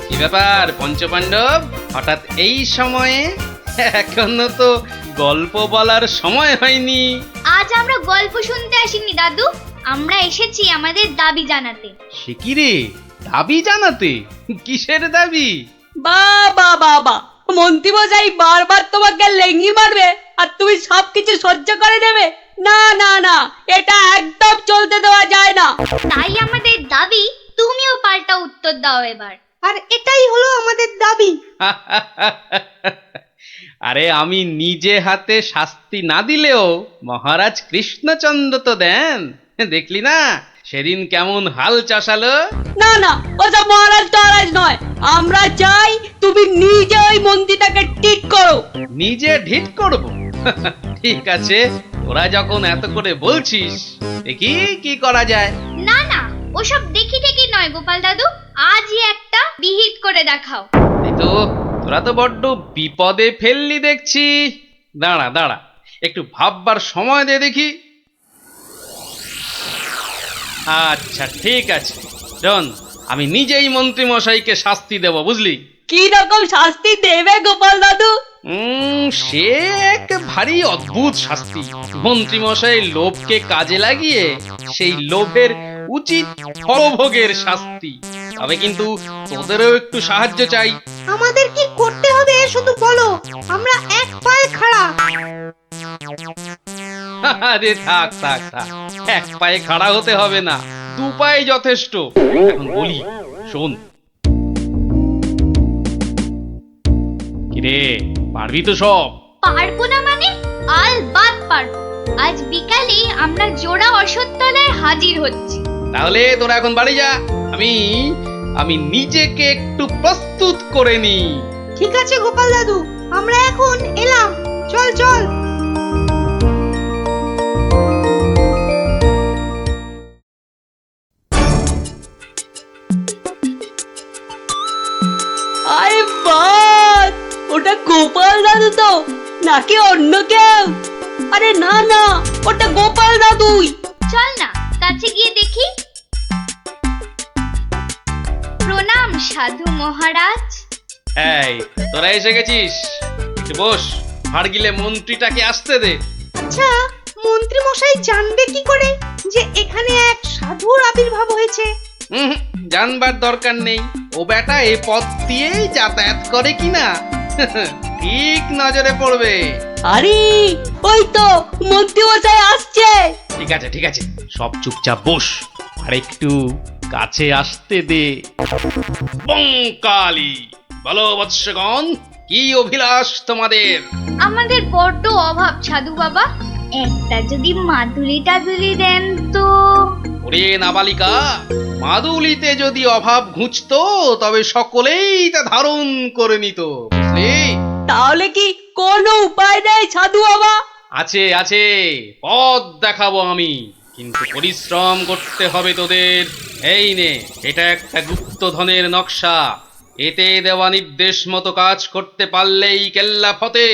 কি ব্যাপার পঞ্চপাণ্ডব, হঠাৎ এই সময়ে? এখনো তো গল্প বলার সময় হয়নি। আজ আমরা গল্প শুনতে আসিনি দাদু, আমরা এসেছি আমাদের দাবি জানাতে। সে কি রে, দাবি জানাতে? কিসের দাবি? বাবা বাবা, মন্ত্রীমশাই বারবার তোমাকে লেঙ্গি মারবে আর তুমি সবকিছু সহ্য করে নেবে? না না না, এটা একদম চলতে দেওয়া যায় না। তাই আমাদের দাবি তুমিও পাল্টা উত্তর দাও এবার। আর এটাই হলো আমাদের দাবি। আরে আমি নিজে হাতে শাস্তি না দিলেও মহারাজ কৃষ্ণচন্দ্র তো দেন, দেখলি না সেদিন কেমন হাল চাষালো? না না, ওসব মহারাজ টহারাজ নয়, আমরা চাই তুমি নিজে ওই মন্ত্রীটাকে ঠিক করো। নিজে ঢিট করব? ঠিক আছে, তোরা যখন এত করে বলছিস, দেখি কি করা যায়। না না, ওসব দেখি ঠেকি নয় গোপাল দাদু, আজই একটা বিহিত করে দেখাও। এই তো, তোরা তো বড্ড বিপদে ফেললি দেখছি। দাঁড়া দাঁড়া, একটু ভাববার সময় দে দেখি। আচ্ছা ঠিক আছে, শোন, আমি নিজেই মন্ত্রী মশাইকে শাস্তি দেব, বুঝলি? কি রকম শাস্তি দেবে গোপাল দাদু? সে এক ভারী অদ্ভুত শাস্তি। মন্ত্রী মশাই লোভকে কাজে লাগিয়ে সেই লোভের উচিত ফলভোগের শাস্তি। তবে কিন্তু তোদেরও একটু সাহায্য চাই। আমাদের কি করতে হবে শুধু বলো, আমরা এক পায়ে খাড়া। আরে থাক থাক থাক, এক পায়ে খাড়া হতে হবে না, দু পায়ে যথেষ্ট। এখন বলি, শোন। কিরে, পারবি তো সব? পারবো না মানে? আলবাত পারবো। আজ বিকালে আমরা জোড়া অশ্বত্থতলায় হাজির হচ্ছি। তাহলে তোরা এখন বাড়ি যা, আমি নিজেকে একটু প্রস্তুত করে নি। ঠিক আছে গোপাল দাদু, আমরা এখন এলাম, চল চল। আরে বাস, ওটা গোপাল দাদু তো নাকি অন্য কেউ? আরে না না, ওটা গোপাল দাদুই। চল না কাছে গিয়ে দেখি। প্রণাম সাধু মহারাজ। এই, তোরা এসে গেছিস, একটু বস। ভাড়গিলে মন্ত্রীটাকে আসতে দে। আচ্ছা, মন্ত্রী মশাই জানবে কি করে যে এখানে এক সাধুর আবির্ভাব হয়েছে? জানবার দরকার নেই, ও বেটা এ পথ দিয়েই যাতায়াত করে কিনা ঠিক নজরে পড়বে। আরে ওই তো মন্ত্রী মশাই আসছে। ঠিক আছে ঠিক আছে, সব চুপচাপ বস, আর একটু কাছে আসতে দে। বঙ্কালি, বলো বৎসগণ, কি অভিলাষ তোমাদের? আমাদের বড্ড অভাব সাধু বাবা, একটা যদি মাদুলি টাদুলি দেন তো। ওরে নাবালিকা, মাদুলিতে যদি অভাব ঘুচতো তবে সকলেই তা ধারণ করে নিত, বুঝলি? তাহলে কি কোনো উপায় নেই সাধু বাবা? আছে আছে, পথ দেখাবো আমি, কিন্তু পরিশ্রম করতে হবে তোদের। এই নে, এটা একটা গুপ্তধনের নকশা, এতে দেওয়া নির্দেশ মতো কাজ করতে পারলেই কেল্লা ফতে।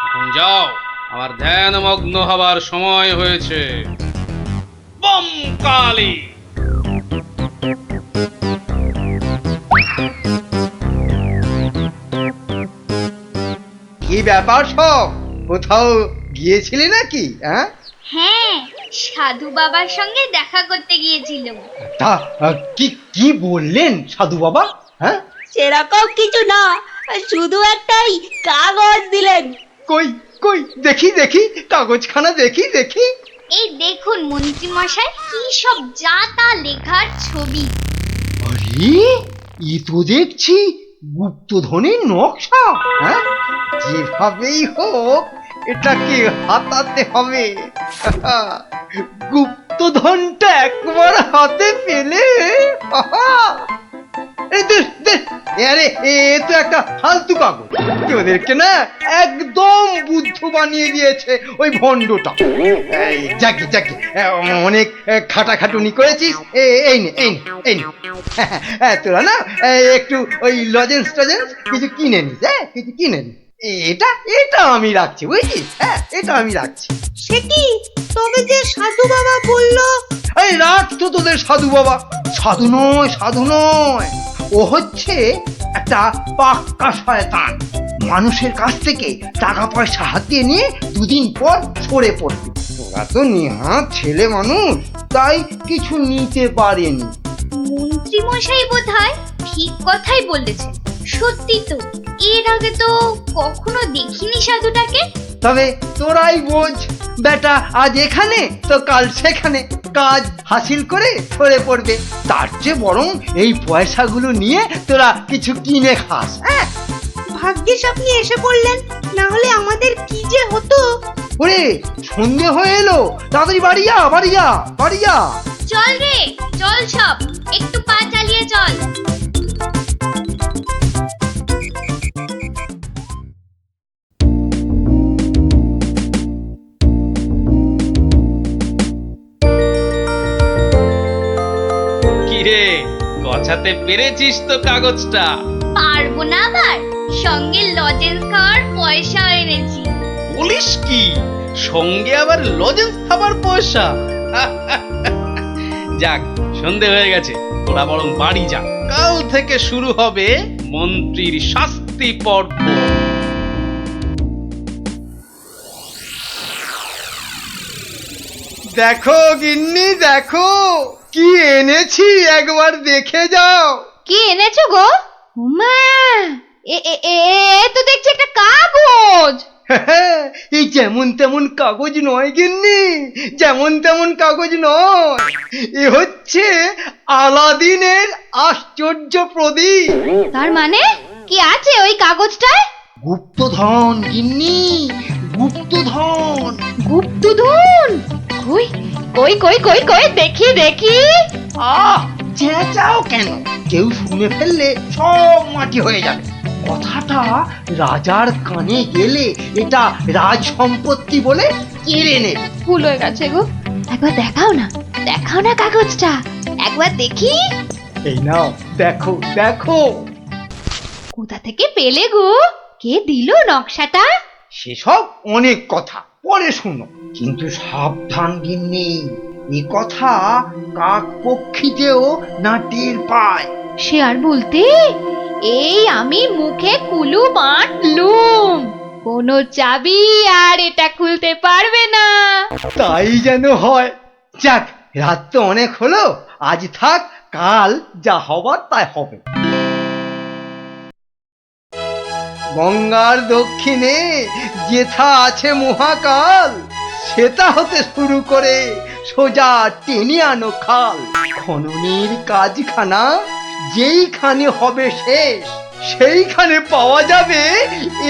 এখন যাও, আমার ধ্যানমগ্ন হবার সময় হয়েছে। বঙ্কালি। কি ব্যাপার সব, কোথাও গিয়েছিলি নাকি? হ্যাঁ, হ্যাঁ, সাধু বাবার সঙ্গে দেখা করতে গিয়েছিলাম। তা কি কি বললেন সাধু বাবা? হ্যাঁ, সেরকম কিছু না, শুধু একটাই কাগজ দিলেন। কই কই দেখি দেখি কাগজখানা দেখি দেখি। এই দেখুন মন্ত্রী মশাই, কি সব যা তা লেখার ছবি। আরে এ তো দেখছি গুপ্তধনের নকশা। হ্যাঁ, যেভাবেই হোক এটাকে হাতাতে হবে। গুপ্তধনটা একবার হাতে পেলে আরে এ তো একটা ফালতু কাগজ। ওদেরকে না একদম বুদ্ধ বানিয়ে দিয়েছে ওই ভণ্ডটা। যাকে যাকে অনেক খাটাখাটুনি করেছিস, এই নে এই নে এই নে। তোরা না একটু ওই লজেন্স টজেন্স কিছু কিনে নিস। হ্যাঁ, কিছু কিনে নিস। এটা এটা আমি রাখছি, বুঝছিস? হ্যাঁ, এটা আমি রাখছি। সে কি, তবে যে সাধু বাবা বললো? এই রাখ তো তোদের সাধু বাবা। সাধু নয়, সাধু নয়, ও হচ্ছে একটা পাক্কা শয়তান। মানুষের কাছ থেকে টাকা পয়সা হাতিয়ে নিয়ে দুদিন পর সরে পড়বে। তোরা তো নিহাত ছেলে মানুষ, তাই কিছু নিতে পারেনি। মন্ত্রী মশাই বোধহয় ঠিক কথাই বলেছেন। সত্যি তো, এর আগে তো কখনো দেখিনি সাধুটাকে। তবে তোরাই বোঝ, বেটা আজ এখানে তো কাল সেখানে কাজ হাসিল করে সরে পড়বে। তার চেয়ে বরং এই পয়সাগুলো নিয়ে তোরা কিছু কিনে খাস। হ্যাঁ, ভাগ্যিস আপনি এসে পড়লেন, না হলে আমাদের কি যে হতো। ওরে সন্ধে হয়ে এলো, তাড়াতাড়ি বাড়ি যা, বাড়ি যা, বাড়ি যা। চল রে চল, সব একটু পা চালিয়ে চল। কিরে, গছাতে পেরেছিস তো কাগজটা? পারবো না আবার, সঙ্গে লজেন্স খাওয়ার পয়সা এনেছি। বলিস কি, সঙ্গে আবার লজেন্স খাবার পয়সা? যাক, সন্ধে হয়ে গেছে, তোরা বরং বাড়ি যা। কাল থেকে শুরু হবে মন্ত্রীর শাস্তি পর্ব। দেখো গিন্নি, দেখো কি এনেছি, একবার দেখে যাও। কি এনেছো গো? মা, এ তো দেখছি একটা কাগজ। এই যেমন তেমন কাগজ নয় গিন্নি, যেমন তেমন কাগজ নয়। এ হচ্ছে আলাদিনের আশ্চর্য প্রদীপ। তার মানে কি আছে ওই কাগজটায়? গুপ্তধন গিন্নি, গুপ্তধন। গুপ্তধন? কই কই কই কই কই দেখি দেখি। চেঁচাও কেন? কেউ শুনে ফেললে সব মাটি হয়ে যাবে। কথাটা রাজার কানে গেলে এটা রাজ সম্পত্তি বলে কেড়ে নেবে। ভুল হয়ে গেছে গো, একবার দেখাও না, দেখাও না কাগজটা, একবার দেখি। এই নাও, দেখো দেখো। কোথা থেকে পেলে গো? কে দিল নকশাটা? সেসব অনেক কথা পরে শুনো, কিন্তু সাবধান গিন্নি, এ কথা কাক পক্ষীতেও না টের পায়। সে আর বলতে, এই আমি মুখে কুলু বাঁটলুম, কোনো চাবি আর এটা খুলতে পারবে না। তাই যেন হয়। যাক, রাত তো অনেক হলো, আজ থাক, কাল যা হবার তাই হবে। গঙ্গার দক্ষিণে যেথা আছে মহাকাল, সেটা হতে শুরু করে সোজা টেনে আনো খাল। খননের কাজখানা যেইখানে হবে শেষ, সেইখানে পাওয়া যাবে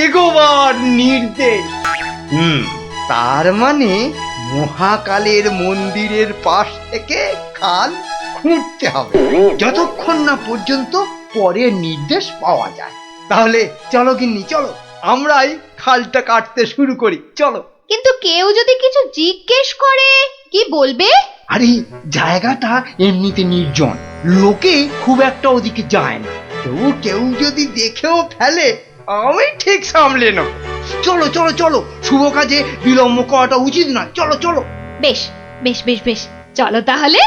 এগোবার নির্দেশ। তার মানে মহাকালের মন্দিরের পাশ থেকে খাল খুঁড়তে হবে, যতক্ষণ না পর্যন্ত পরের নির্দেশ পাওয়া যায়। তাহলে চলো গিন্নি, চলো, আমরাই খালটা কাটতে শুরু করি, চলো। কিন্তু কেউ যদি কিছু জিজ্ঞেস করে কি বলবে? আরে জায়গাটা এমনিতে নির্জন, লোকে খুব একটা ওদিকে যায় না। তবু কেউ যদি দেখেও ফেলে, আমি ঠিক সামলে নেব। চলো চলো চলো, শুভ কাজে বিলম্ব করাটা উচিত নয়। চলো চলো। বেশ বেশ বেশ বেশ, চলো তাহলে।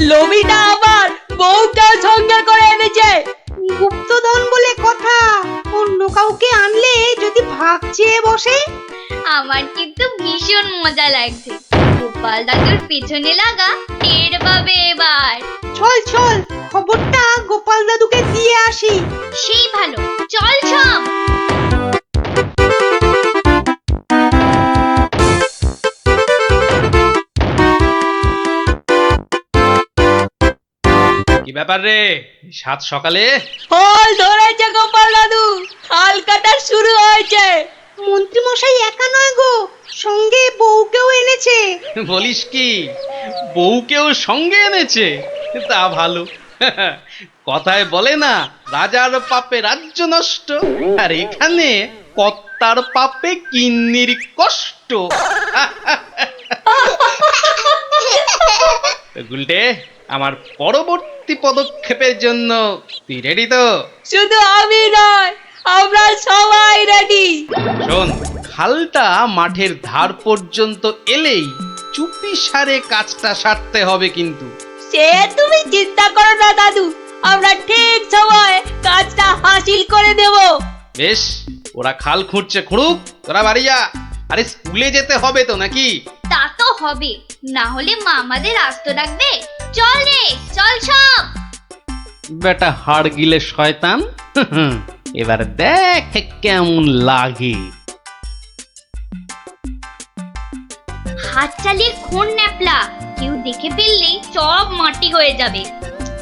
লোভিটা আবার বউটাও সঙ্গে করে এনেছে। গুপ্তধন বলে কথা, অন্য কাউকে আনলে যদি ভাগ চেয়ে বসে। আমার কিন্তু ভীষণ মজা লাগছে। গোপাল দাদুর পেছনে লাগা টের পাবে এবার। চল চল, খবরটা গোপাল দাদুকে দিয়ে আসি। সেই ভালো, চল সব। কি ব্যাপার রে, সাত সকালে? ফল ধরেছে গোপাল দাদু, হাল কাটা শুরু হয়েছে। মন্ত্রী মশাই একা নয় গো, সঙ্গে বউকেও এনেছে। বলিস কি, বউকেও সঙ্গে এনেছে? তা ভালো। কথায় বলে না, রাজার পাপে রাজ্য নষ্ট, আর এখানে কর্তার পাপে কিন্নির কষ্ট। গুলটে, আমার পরবর্তী পদক্ষেপের জন্য তুই রেডি তো? শুধু আমি নয়, আমরা সবাই রেডি। শোন, খালটা মাঠের ধার পর্যন্ত এলেই চুপি সারে কাজটা সারতে হবে কিন্তু। সে তুমি চিন্তা করো না দাদু, আমরা ঠিক সময় কাজটা হাসিল করে দেব। বেশ, ওরা খাল খুঁড়ছে খুঁড়ুক, তোরা বাড়ি যা। আরে স্কুলে যেতে হবে তো নাকি? তা তো হবে, না হলে মা আমাদের আস্ত রাখবে। চল রে, চল সব। বেটা হাড় গিলে শয়তান, এবার দেখ কেমন লাগে। হাত চালিয়ে খুন ন্যাপলা, কেউ দেখে ফেললে সব মাটি হয়ে যাবে।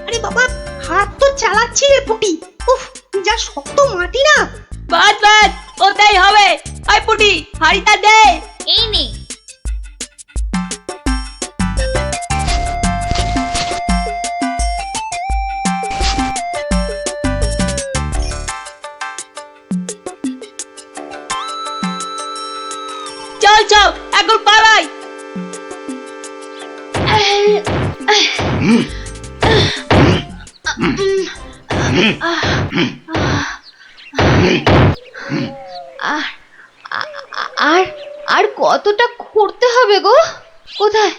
আরে বাবা, হাত তো চালাচ্ছি রে পুটি। উফ, যা শক্ত মাটি না। বাদ বাদ, ওটাই হবে। আই পুটি, হাড়িটা দে। এই নে। চল চল, এখন পালাই। আর কতটা খুঁড়তে হবে গো? কোথায়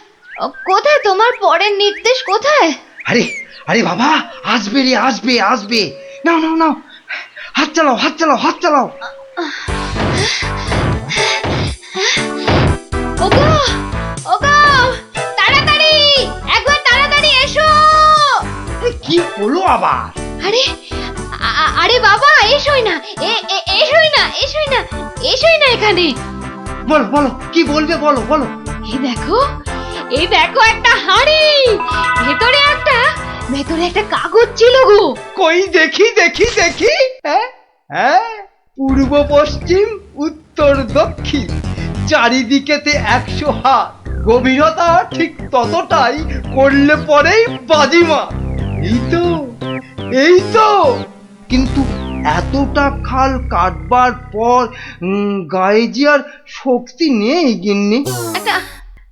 কোথায় তোমার পরের নির্দেশ কোথায়? আরে আরে বাবা, আসবে রে, আসবে আসবে। নাও নাও নাও, হাত চালাও, হাত চালাও, হাত চালাও। ওগো ওগো, তাড়াতাড়ি, একবার তাড়াতাড়ি এসো। কি হলো আবার? আরে আরে বাবা, এসোই না, এসোই না, এসোই না, এসোই না এখানে। বলো বলো, কি বলবে বলো বলো। এই দেখো একটা হাঁড়ি, ভেতরে একটা কাগজ ছিল গো। কই দেখি দেখি দেখি। হ্যাঁ হ্যাঁ, পূর্ব পশ্চিম উত্তর দক্ষিণ চারিদিকেতে 100 হাত, গভীরতা ঠিক ততটাই, করলে পরেই বাজিমা। এই তো। কিন্তু এতটা খাল কাটবার পর গায়ে যে আর শক্তি নেই গিন্নি।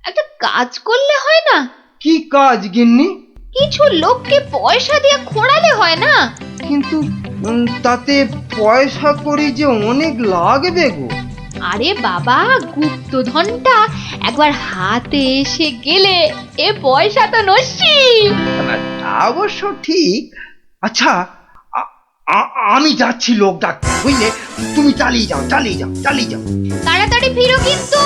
একটা কাজ করলে হয় না? কি কাজ গিন্নি? কিছু লোককে পয়সা দিয়ে খোঁড়ালে হয় না? কিন্তু তাতে পয়সা করি যে অনেক লাগবে গো। আরে বাবা, গুপ্তধনটা একবার হাতে এসে গেলে এ পয়সা তো নস্যি। তা অবশ্য ঠিক। আচ্ছা, আমি যাচ্ছি লোক ডাকতে, বুঝলে? তুমি চালিয়ে যাও, চালিয়ে যাও, চালিয়ে যাও। তাড়াতাড়ি ফিরো কিন্তু।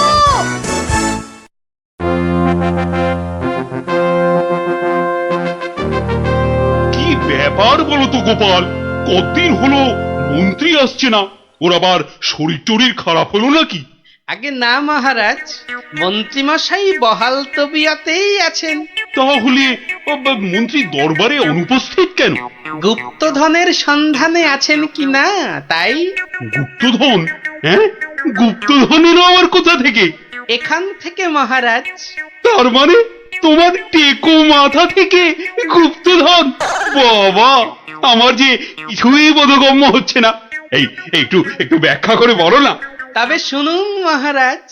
কি ব্যাপার বলো তো গোপাল, কতদিন হলো মন্ত্রী আসছে না? ওর আবার শরীর টরীর খারাপ হলো নাকি? আগে না মহারাজ, মন্ত্রীমশাই বহাল তবিয়তেই আছেন। তাহলে মন্ত্রী দরবারে অনুপস্থিত কেন? গুপ্তধনের সন্ধানে আছেন কিনা তাই। গুপ্তধন? হ্যাঁ, গুপ্তধনেরও আবার কোথা থেকে? এখান থেকে মহারাজ। তার মানে তোমার টেকো মাথা থেকে গুপ্তধন? বাবা, আমার যে কিছুই বোধগম্য হচ্ছে না। এই একটু একটু ব্যাখ্যা করে বলো না। তবে শুনুন মহারাজ,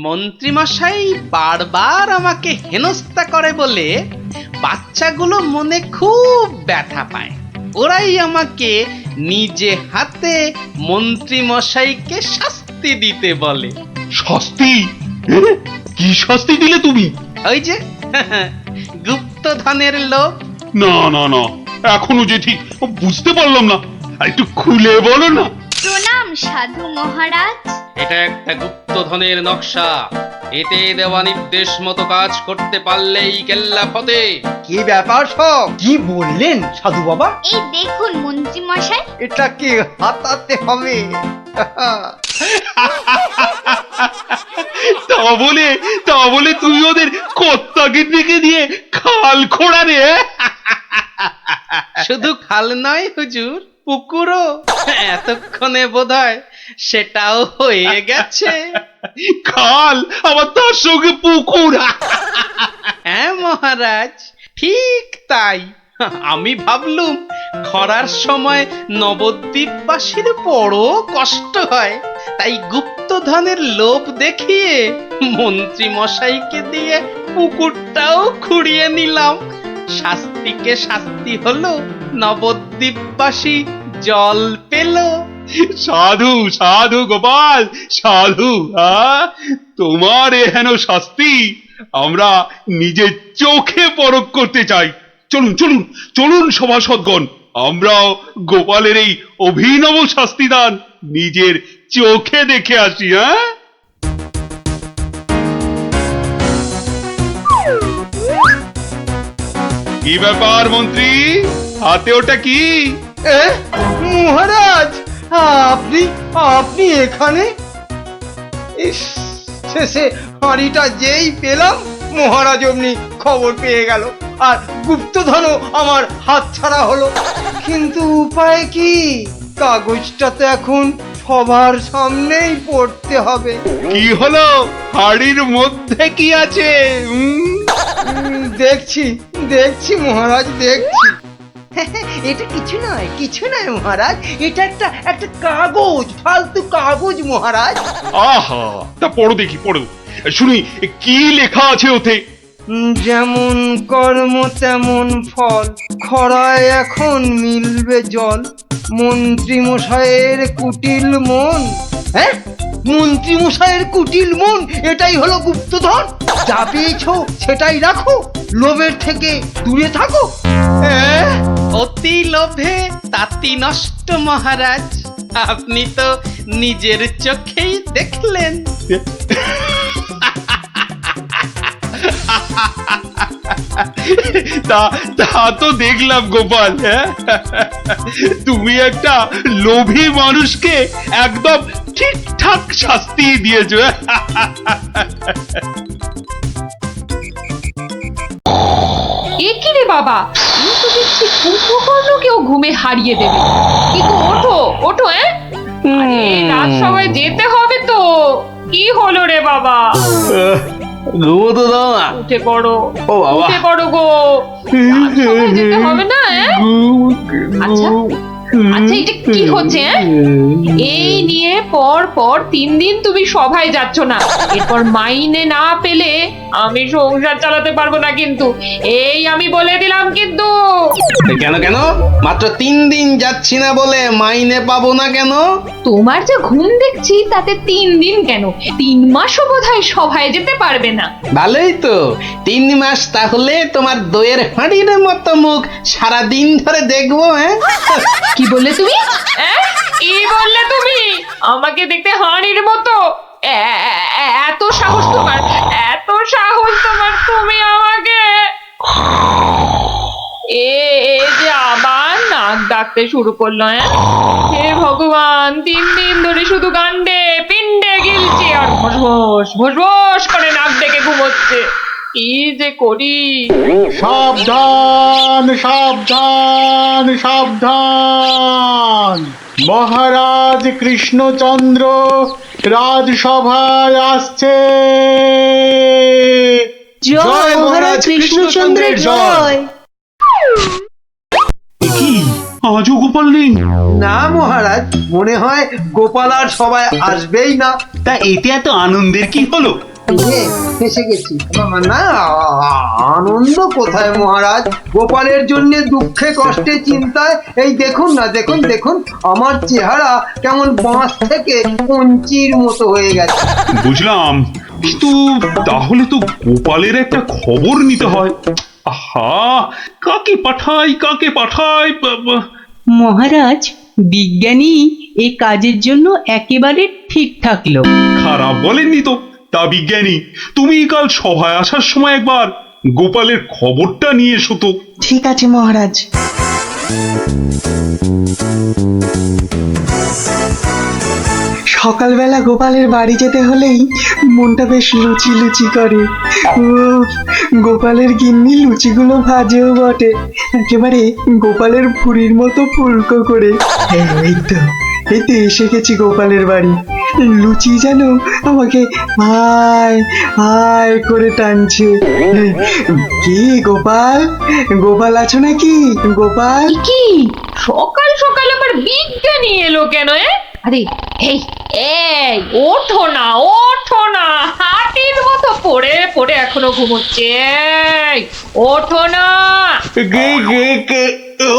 মন্ত্রীমশাই বারবার আমাকে হেনস্থা করে বলে বাচ্চাগুলো মনে খুব ব্যথা পায়। ওরাই আমাকে নিজে হাতে মন্ত্রীমশাইকে শাস্তি দিতে বলে। শাস্তি? কি শাস্তি দিলে তুমি? ওই যে গুপ্তধনের লোভ? না না না, এখনো যে ঠিক বুঝতে পারলাম না, একটু খুলে বলো না। প্রণাম সাধু মহারাজ। এটা একটা গুপ্তধনের নকশা। এতে দেওয়া নির্দেশ মতো কাজ করতে পারলেই কেল্লা ফতে। কি ব্যাপার সব? কি বললেন সাধু বাবা? এই দেখুন মন্ত্রী মশাই। এটাকে হাতাতে হবে। তা বলে তুই ওদের কর্তাকে ডেকে দিয়ে খাল খোঁড়া রে? শুধু খাল নয় হুজুর, পুকুরও এতক্ষণে বোধহয় সেটাও হয়ে গেছে। খাল আবার তার সঙ্গে পুকুর? হ্যাঁ মহারাজ, ঠিক তাই। আমি ভাবলুম খরার সময় নবদ্বীপবাসীর বড় কষ্ট হয়, তাই গুপ্তধনের লোভ দেখিয়ে মন্ত্রী মশাইকে দিয়ে পুকুরটাও খুঁড়িয়ে নিলাম। শাস্তিকে শাস্তি হলো, নবদ্বীপবাসী জল পেল। সাধু সাধু গোপাল সাধু, তোমার এহেন শাস্তি আমরা নিজের চোখে পরখ করতে চাই। চলুন চলুন চলুন সভাসদগণ, আমরাও গোপালের এই অভিনব শাস্তিদান নিজের চোখে দেখে আসি। কি ব্যাপার মন্ত্রী, হাতে ওটা কি? মহারাজ, আপনি আপনি এখানে? ইস, শেষে হাঁড়িটা যেই পেলাম মহারাজ অমনি খবর পেয়ে গেল, আর গুপ্তধনও আমার হাত ছাড়া হলো। কিন্তু উপায় কি? কাগজটা তো এখন সবার সামনেই পড়তে হবে। কি হলো? হাড়ির মধ্যে কি আছে? দেখছি দেখছি মহারাজ, দেখছি। এটা কিছু নয় মহারাজ, এটা একটা কাগজ, ফালতু কাগজ মহারাজ। আহা, তা পড়ো দেখি, পড়ো শুনি কি লেখা আছে ওতে। যেমন কর্ম তেমন ফল, খরায় এখন মিলবে জল, মন্ত্রী মশাইয়ের কুটিল মন। হ্যাঁ, মন্ত্রী মশাইয়ের কুটিল মন, এটাই হলো গুপ্তধন। যা পেয়েছো সেটাই রাখো, লোভের থেকে দূরে থাকো। অতি লোভে তাতি নষ্ট মহারাজ, আপনি তো নিজের চোখেই দেখলেন। তা তো দেখলাম গোপাল, তুমি একটা লোভী মানুষকে একদম ঠিকঠাক শাস্তি দিয়েছ। এ কি রে বাবা, তুমি তো দেখছি কুম্ভকর্ণকেও ঘুমে হারিয়ে দেবে। কিন্তু ওঠো ওঠো, আরে রাজসভায় যেতে হবে তো। কি হলো রে বাবা? ঘুমোতে দাও না। উঠে পড়ো, ও বাবা, উঠে পড়ো গো, রাজসভায় যেতে হবে না? আচ্ছা আচ্ছা, এটা কি হচ্ছে? এই নিয়ে পর 3 দিন তুমি সভায় যাচ্ছ না, এরপর মাইনে না পেলে আমি সংসার চালাতে পারবো না কিন্তু, এই আমি বলে দিলাম কিন্তু। কেন কেন? মাত্র 3 দিন যাচ্ছি না বলে মাইনে পাবো না কেন? তোমার যে ঘুম দেখছি তাতে 3 দিন কেন, 3 মাসও বোধহয় সভায় যেতে পারবে না। ভালোই তো, 3 মাস তাহলে তোমার দইয়ের হাঁড়ির মতো মুখ সারাদিন ধরে দেখবো। কি বললে তুমি? কি বললে তুমি? আমাকে দেখতে হাঁড়ির মতো? এত সাহস তোমার, এত সাহস তোমার, তুমি আমাকে? যে আবার নাক ডাকতে শুরু করলো। হে ভগবান, 3 দিন ধরে শুধু গান্ডে পিণ্ডে গিলছে আর ভোস ভোস করে নাক ডেকে ঘুমোচ্ছে। কি যে করি? সাবধান সাবধান সাবধান, মহারাজ কৃষ্ণচন্দ্র রাজসভায় আসছে। জয় মহারাজ কৃষ্ণচন্দ্রের জয়। কি আজও গোপাল নেই? না মহারাজ, মনে হয় গোপাল আর সবাই আসবেই না। তা এতে এত আনন্দের কি হলো? ফেসে গেছি না, আনন্দ কোথায় মহারাজ, গোপালের জন্য দুঃখে কষ্টে চিন্তায় এই দেখুন না, দেখুন দেখুন আমার চেহারা কেমন বাঁশ থেকে কঞ্চির মতো হয়ে গেছে। বুঝলাম, কিন্তু তাহলে তো গোপালের একটা খবর নিতে হয়। আহা, কাকে পাঠাই কাকে পাঠাই মহারাজ, বিজ্ঞানী এই কাজের জন্য একেবারে ঠিকঠাক লোক। খারাপ বলেননি তো। তা বিজ্ঞানী, তুমি কাল সভায় আসার সময় একবার গোপালের খবরটা নিয়ে এসো তো। ঠিক আছে মহারাজ। সকালবেলা গোপালের বাড়ি যেতে হলেই মনটা বেশ লুচি লুচি করে। গোপালের গিন্নি লুচিগুলো ভাজেও বটে, একেবারে গোপালের ভুঁড়ির মতো ফুলকো করে। এই তো এসে গেছি গোপালের বাড়ি। লুচি যেন আমাকে হায় হায় করে টানছে। কি গোপাল, গোপাল আছো নাকি? গোপাল কি সকাল সকাল আবার বিজ্ঞানী এলো কেন? আরে এই এই ওঠো না, ওঠো না, হাতির মতো পড়ে পড়ে এখনো ঘুমোচ্ছে। ওঠো না। কে কে কে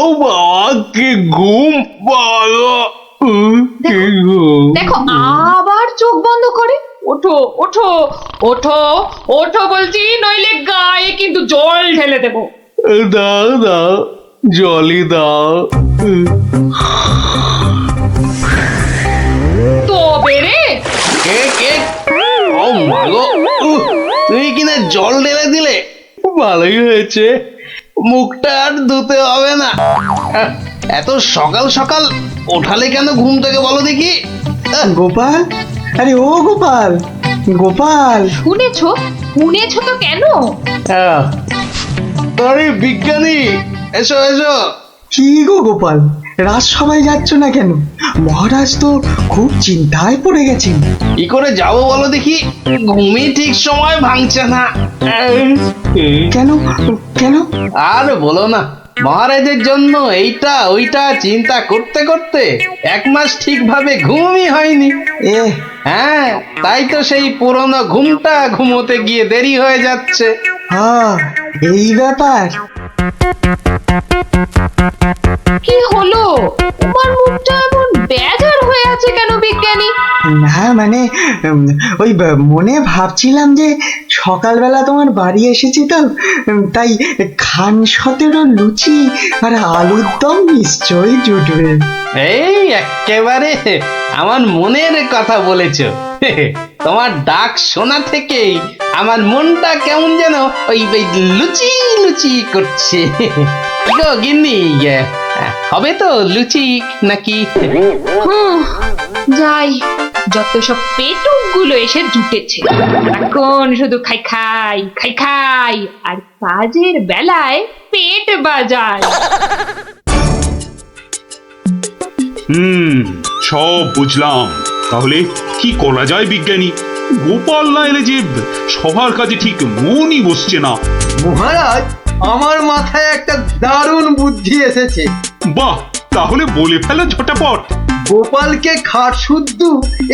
ও বাবা, কে ঘুম পালো। দেখো আবার চোখ বন্ধ করে। ওঠো ওঠো ওঠো ওঠো বলছি, নইলে গায়ে কিন্তু জল ঢেলে দেবো। দাও দাও, জলই দাও। তবে রে কে কে ও মাগো, তুমি কিনা জল ঢেলে দিলে? ভালোই হয়েছে, মুখটা আর ধুতে হবে না। এত সকাল সকাল ওঠালে কেন ঘুম থেকে বলো দেখি? গোপাল, আরে ও গোপাল, গোপাল শুনেছো? শুনেছো তো কেন? আরে বিজ্ঞানী, এসো এসো। কি গো গোপাল, রাজসভায় যাচ্ছ না কেন? মহারাজ তো খুব চিন্তায় পড়ে গেছেন। কি করে যাবো বলো দেখি, ঘুমই ঠিক সময় ভাঙছে না। কেন কেন? আর বলো না, মহারাজের জন্য এইটা ওইটা চিন্তা করতে করতে 1 মাস ঠিকভাবে ঘুমই হয়নি। হ্যাঁ, তাই তো সেই পুরনো ঘুমটা ঘুমোতে গিয়ে দেরি হয়ে যাচ্ছে। হ্যাঁ, এই ব্যাপার। কি হলো? তোমার মুখটা এমন বেজার হয়ে আছে কেন বিজ্ঞানী? না মানে ওই মনে ভাবছিলাম যে সকালবেলা তোমার বাড়ি এসেছি তো, তাই খান 17 লুচি আর আলুর দম নিশ্চয়ই জুটবে। এই একেবারে আমার মনের কথা বলেছো। তোমার ডাক শোনা থেকেই আমার মনটা কেমন যেন ওই লুচি লুচি করছে। গো গিন্নি, হবে তো লুচি নাকি? যাই, যত সব পেটুক গুলো এসে জুটেছে, এখন শুধু খাই খাই খাই খাই আর কাজের বেলায় পেট বাজায়। সব বুঝলাম। তাহলে কি করা যায় বিজ্ঞানী? গোপাল না এলে যে সবার কাজে ঠিক মনই বসছে না। মহারাজ, আমার মাথায় একটা দারুণ বুদ্ধি এসেছে। বাহ, তাহলে বলে ফেলো ঝটাপট। গোপালকে খাট শুদ্ধ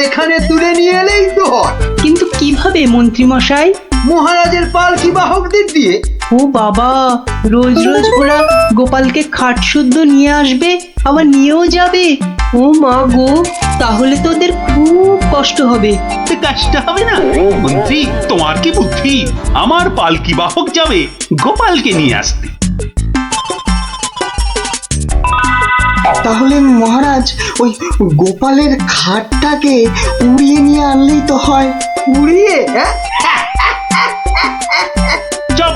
এখানে তুলে নিয়ে এলেই তো হয়। কিন্তু কিভাবে মন্ত্রী মশাই? মহারাজের পালকি বাহকদের দিয়ে। ও বাবা, রোজ রোজ ওরা গোপালকে খাট শুদ্ধ নিয়ে আসবে, আবার নিয়েও যাবে। ও মা গো, তাহলে তো ওদের খুব কষ্ট হবে। কষ্ট হবে না মন্ত্রী, তোমার কি বুদ্ধি? আমার পালকি বাহক যাবে গোপালকে নিয়ে আসতে। তাহলে মহারাজ ওই গোপালের খাটটাকে উড়িয়ে নিয়ে আনলেই তো হয়। উড়িয়ে? চুপ,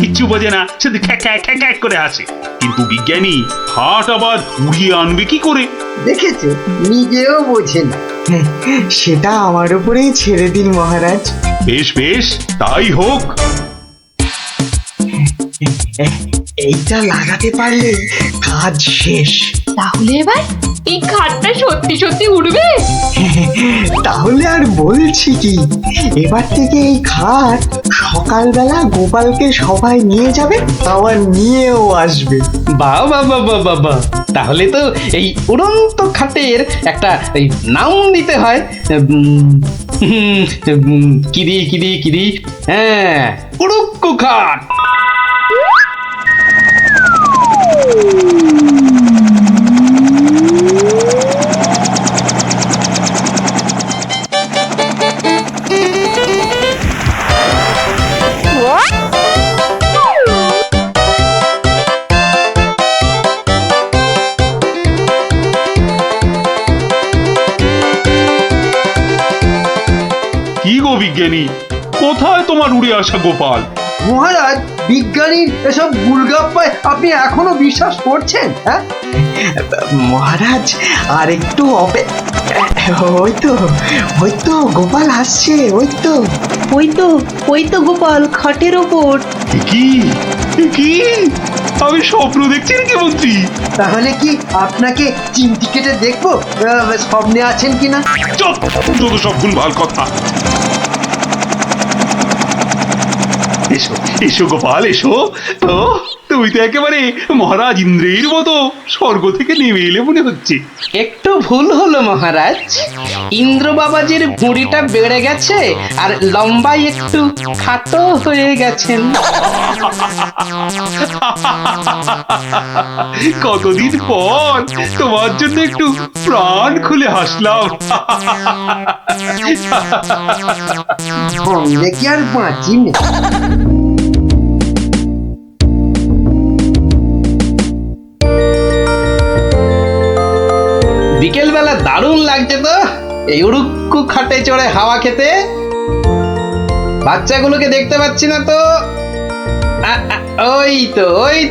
কিচ্ছু বোঝে না, শুধু খ্যাক করে আসে। কিন্তু বিজ্ঞানী, হাট আবার উড়িয়ে আনবে কি করে? দেখেছে, নিজেও বোঝেন। সেটা আমার উপরেই ছেড়ে দিন মহারাজ। বেশ বেশ, তাই হোক। এইটা লাগাতে পারলে কাজ শেষ। তাহলে এবার এই খাটটা সত্যি সত্যি উঠবে? তাহলে আর বলছি কি, এবার থেকে এই খাট সকালবেলা গোপালকে সবাই নিয়ে যাবে, আবার নিয়েও আসবে। বাবা বাবা বাবা, তাহলে তো এই উড়ন্ত খাটের একটা নাম দিতে হয়। কিরি কিরি কিরি, হ্যাঁ, উড়ুক্কু খাট। কি গো বিজ্ঞানী, কোথায় তোমার উড়ে আসা গোপাল? মহারাজ, বিজ্ঞানীর এসব গুলগাপ্পায় আপনি এখনো বিশ্বাস করছেন? হ্যাঁ মহারাজ, আর একটু ওই তো গোপাল আসছে, ওই তো গোপাল খাটের ওপর। কি কি আমি স্বপ্ন দেখছি নাকি মন্ত্রী? তাহলে কি আপনাকে চিমটি কেটে দেখবো স্বপ্নে আছেন কিনা? চুপ, যত সব ভুলভাল কথা। এসো এসো গোপাল, এসো। তো তুমি তো একেবারে মহারাজ ইন্দ্রের মতো স্বর্গ থেকে নেমে এলে মনে হচ্ছে। একটু ভুল হলো মহারাজ, ইন্দ্র বাবাজির ভুঁড়িটা বেড়ে গেছে আর লম্বাই একটু খাটো হয়ে গেছেন। কতদিন পর তোমার জন্য একটু প্রাণ খুলে হাসলাম। দেখি আর বাঁচি না। বিকেল বেলা দারুণ লাগছে তো এই উড়ুক্কু খাটে চড়ে হাওয়া খেতে। বাচ্চাগুলোকে দেখতে পাচ্ছি না তো। ওই তো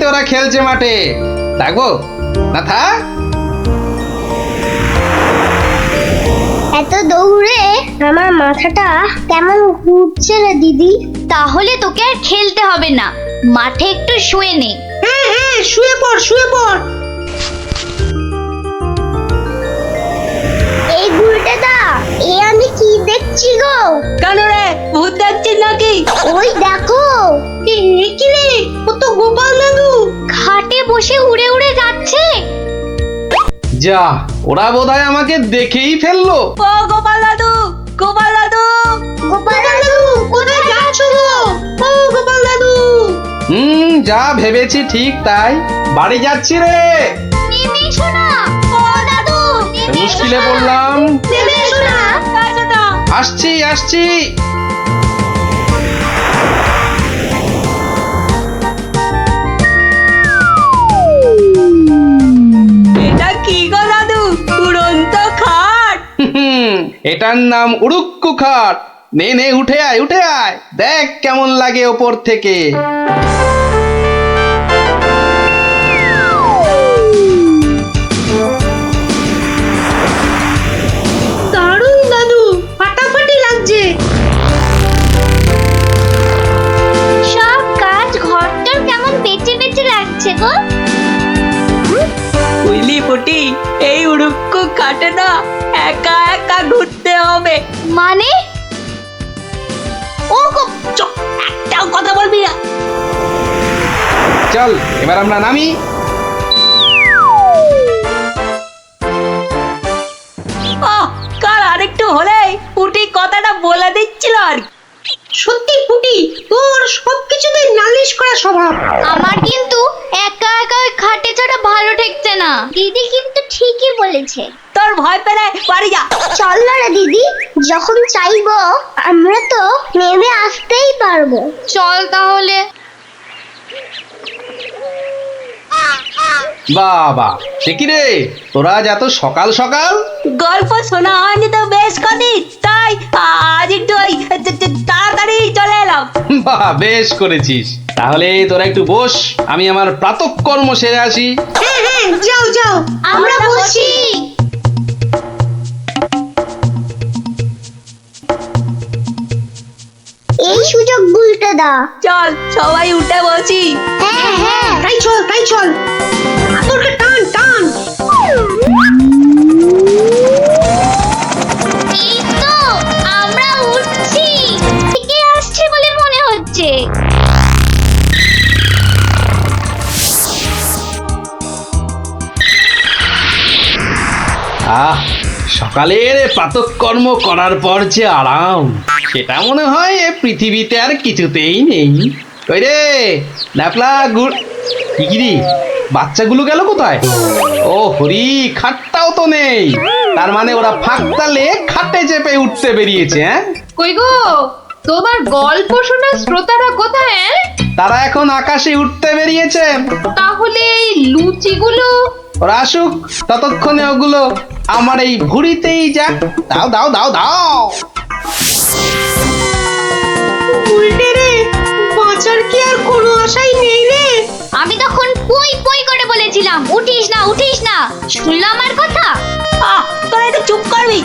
ওরা খেলছে মাঠে। ডাকবো না? থাক। এত দৌড়ে আমার মাথাটা কেমন ঘুরছে রে দিদি। তাহলে তোকে আর খেলতে হবে না, মাঠে একটু শুয়ে নে। হ্যাঁ, শুয়ে পড়। এই গুলটেদা, এ আমি কি দেখছি গো? কেন রে, ভূত দেখছিস নাকি? ওই দেখো, কি রে, ও তো গোপাল দাদু খাটে বসে উড়ে উড়ে যাচ্ছে। যা, ওরা বোধহয় আমাকে দেখেই ফেললো। ও গোপাল দাদু, গোপাল দাদু, গোপাল দাদু, কোথায় যাচ্ছ গো? ও গোপাল দাদু। যা ভেবেছি ঠিক তাই, বাড়ি যাচ্ছি রে। নেমে এসো না। ও দাদু, মুশকিলে পড়লাম। নেমে এসো না। আসছি। এটা কি গো দাদু, উড়ন্ত খাট? এটার নাম উড়ুক্কু খাট। নে উঠে আয়, দেখ কেমন লাগে ওপর থেকে। দারুণ দাদু, ফাটাফাটি লাগছে। সব কাজ ঘরটার কেমন বেঁচে লাগছে গো। বুঝলি পুটি, এই উড়ুক্কু খাটে না একা ঘুরতে হবে। মানে? ও একটাও কথা বলবি না। চল এবার আমরা নামি। কাল আরেকটু হলেই পুটি কথাটা বলে দিচ্ছিল আর কি। সত্যি পুটি, তোর সবকিছুতে নালিশ করা স্বভাব। আমার কিন্তু একা ওই খাটে চড়া ভালো ঠেকছে না। দিদি কিন্তু ঠিকই বলেছে। তোর ভয় পেলে বাড়ি যা। চল না রে দিদি, যখন চাইবো আমরা তো নেমে আসতেই পারবো। চল তাহলে। বাবা, সে কি রে, তোরা আজ এত সকাল সকাল? গল্প শোনা হয়নি তো বেশ কদিন, তাই আজ একটু তাড়াতাড়ি চলে এলাম। বাহ, বেশ করেছিস। তাহলে তোরা একটু বস, আমি আমার প্রাতঃকর্ম সেরে আসি। হ্যাঁ, যাও, আমরা বসি। এই সুযোগ গুলটে দা। চল সবাই উঠে বসি। হ্যাঁ, তাই চল। তোরকে টান। এই তো আমরা উঠছি। কে আসছে বলে মনে হচ্ছে। সকালের প্রাতঃকর্ম করার পর যে আরাম, সেটা মনে হয় এ পৃথিবীতে আর কিছুতেই নেই। ওই রে ন্যাপলা কি বাচ্চাগুলো গেল কোথায়? ও হরি, খাটটাও তো নেই। তার মানে ওরা ফাঁক তালে খাটে চেপে উঠতে বেরিয়েছে। হ্যাঁ, কই গো, তোমার গল্প শোনা শ্রোতারা কোথায়? তারা এখন আকাশে উঠতে বেরিয়েছে। তাহলে এই লুচিগুলো? ওরা আসুক, ততক্ষণে ওগুলো আমার এই ভুঁড়িতেই যাক। দাও। না, উঠিস না, উঠিস না, শুনলাম আমার কথা। তোরা একটু চুপ করবি।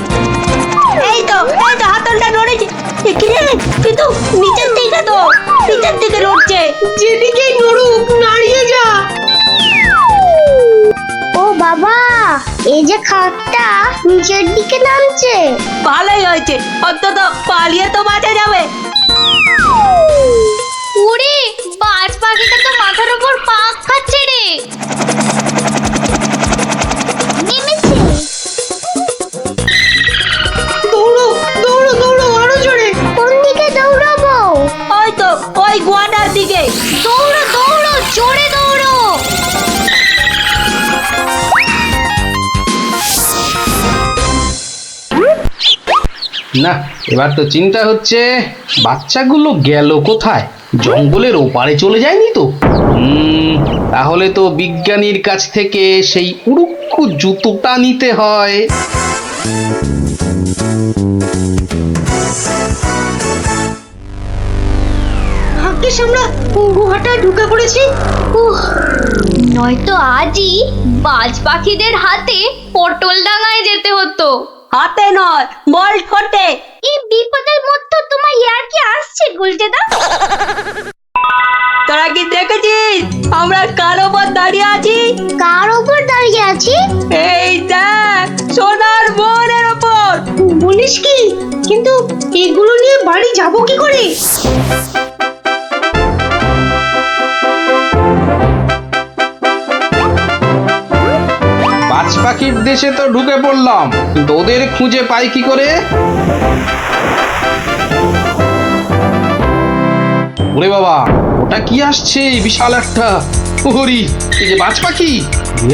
এই তো হাতলটা নড়েছে, কিন্তু নিচের দিকে নড়ছে। যেদিকে নড়ুক, নাড়িয়ে যা। ও বাবা, এই যে খাটটা নিচের দিকে নামছে। ভালোই হয়েছে, অন্তত পালিয়ে তো বাঁচা যাবে। ওরে, বাজ পাখিটা তো মাথার উপর পাক খাচ্ছে রে। নেমেছে। দৌড়ো দৌড়ো দৌড়ো, আরো জোরে। কোন দিকে দৌড়াবো? ওই তো ওই গোয়াটার দিকে। দৌড়ো দৌড়ো, জোরে দৌড়ো। না, এবার তো চিন্তা হচ্ছে বাচ্চাগুলো গেল কোথায়? জঙ্গলের ওপারে চলে যায়নি তো? তাহলে তো বিজ্ঞানীর কাছ থেকে সেই উড়ুক্কু জুতোটা নিতে হয়। ভাগ্যিস আমরা গুহাটা ঢুকে পড়েছি। নয়তো আজই বাজ পাখিদের হাতে পটল ডাঙায় যেতে হতো। হাতে নয়, বল ঠোঁটে। এই বিপদের মধ্যে তোমার ইয়ার কি আসছে গুলটেদা? তোরা কি দেখেছিস আমরা কার ওপর দাঁড়িয়ে আছি? কার ওপর দাঁড়িয়ে আছি? এই দেখ, সোনার বোনের ওপর। বলিস কি? কিন্তু এগুলো নিয়ে বাড়ি যাব কি করে? বাজ পাখির দেশে তো ঢুকে পড়লাম, কিন্তু ওদের খুঁজে পাই কি করে? ওরে বাবা, ওটা কি আসছে? বিশাল একটা হরি। এই যে বাজ পাখি,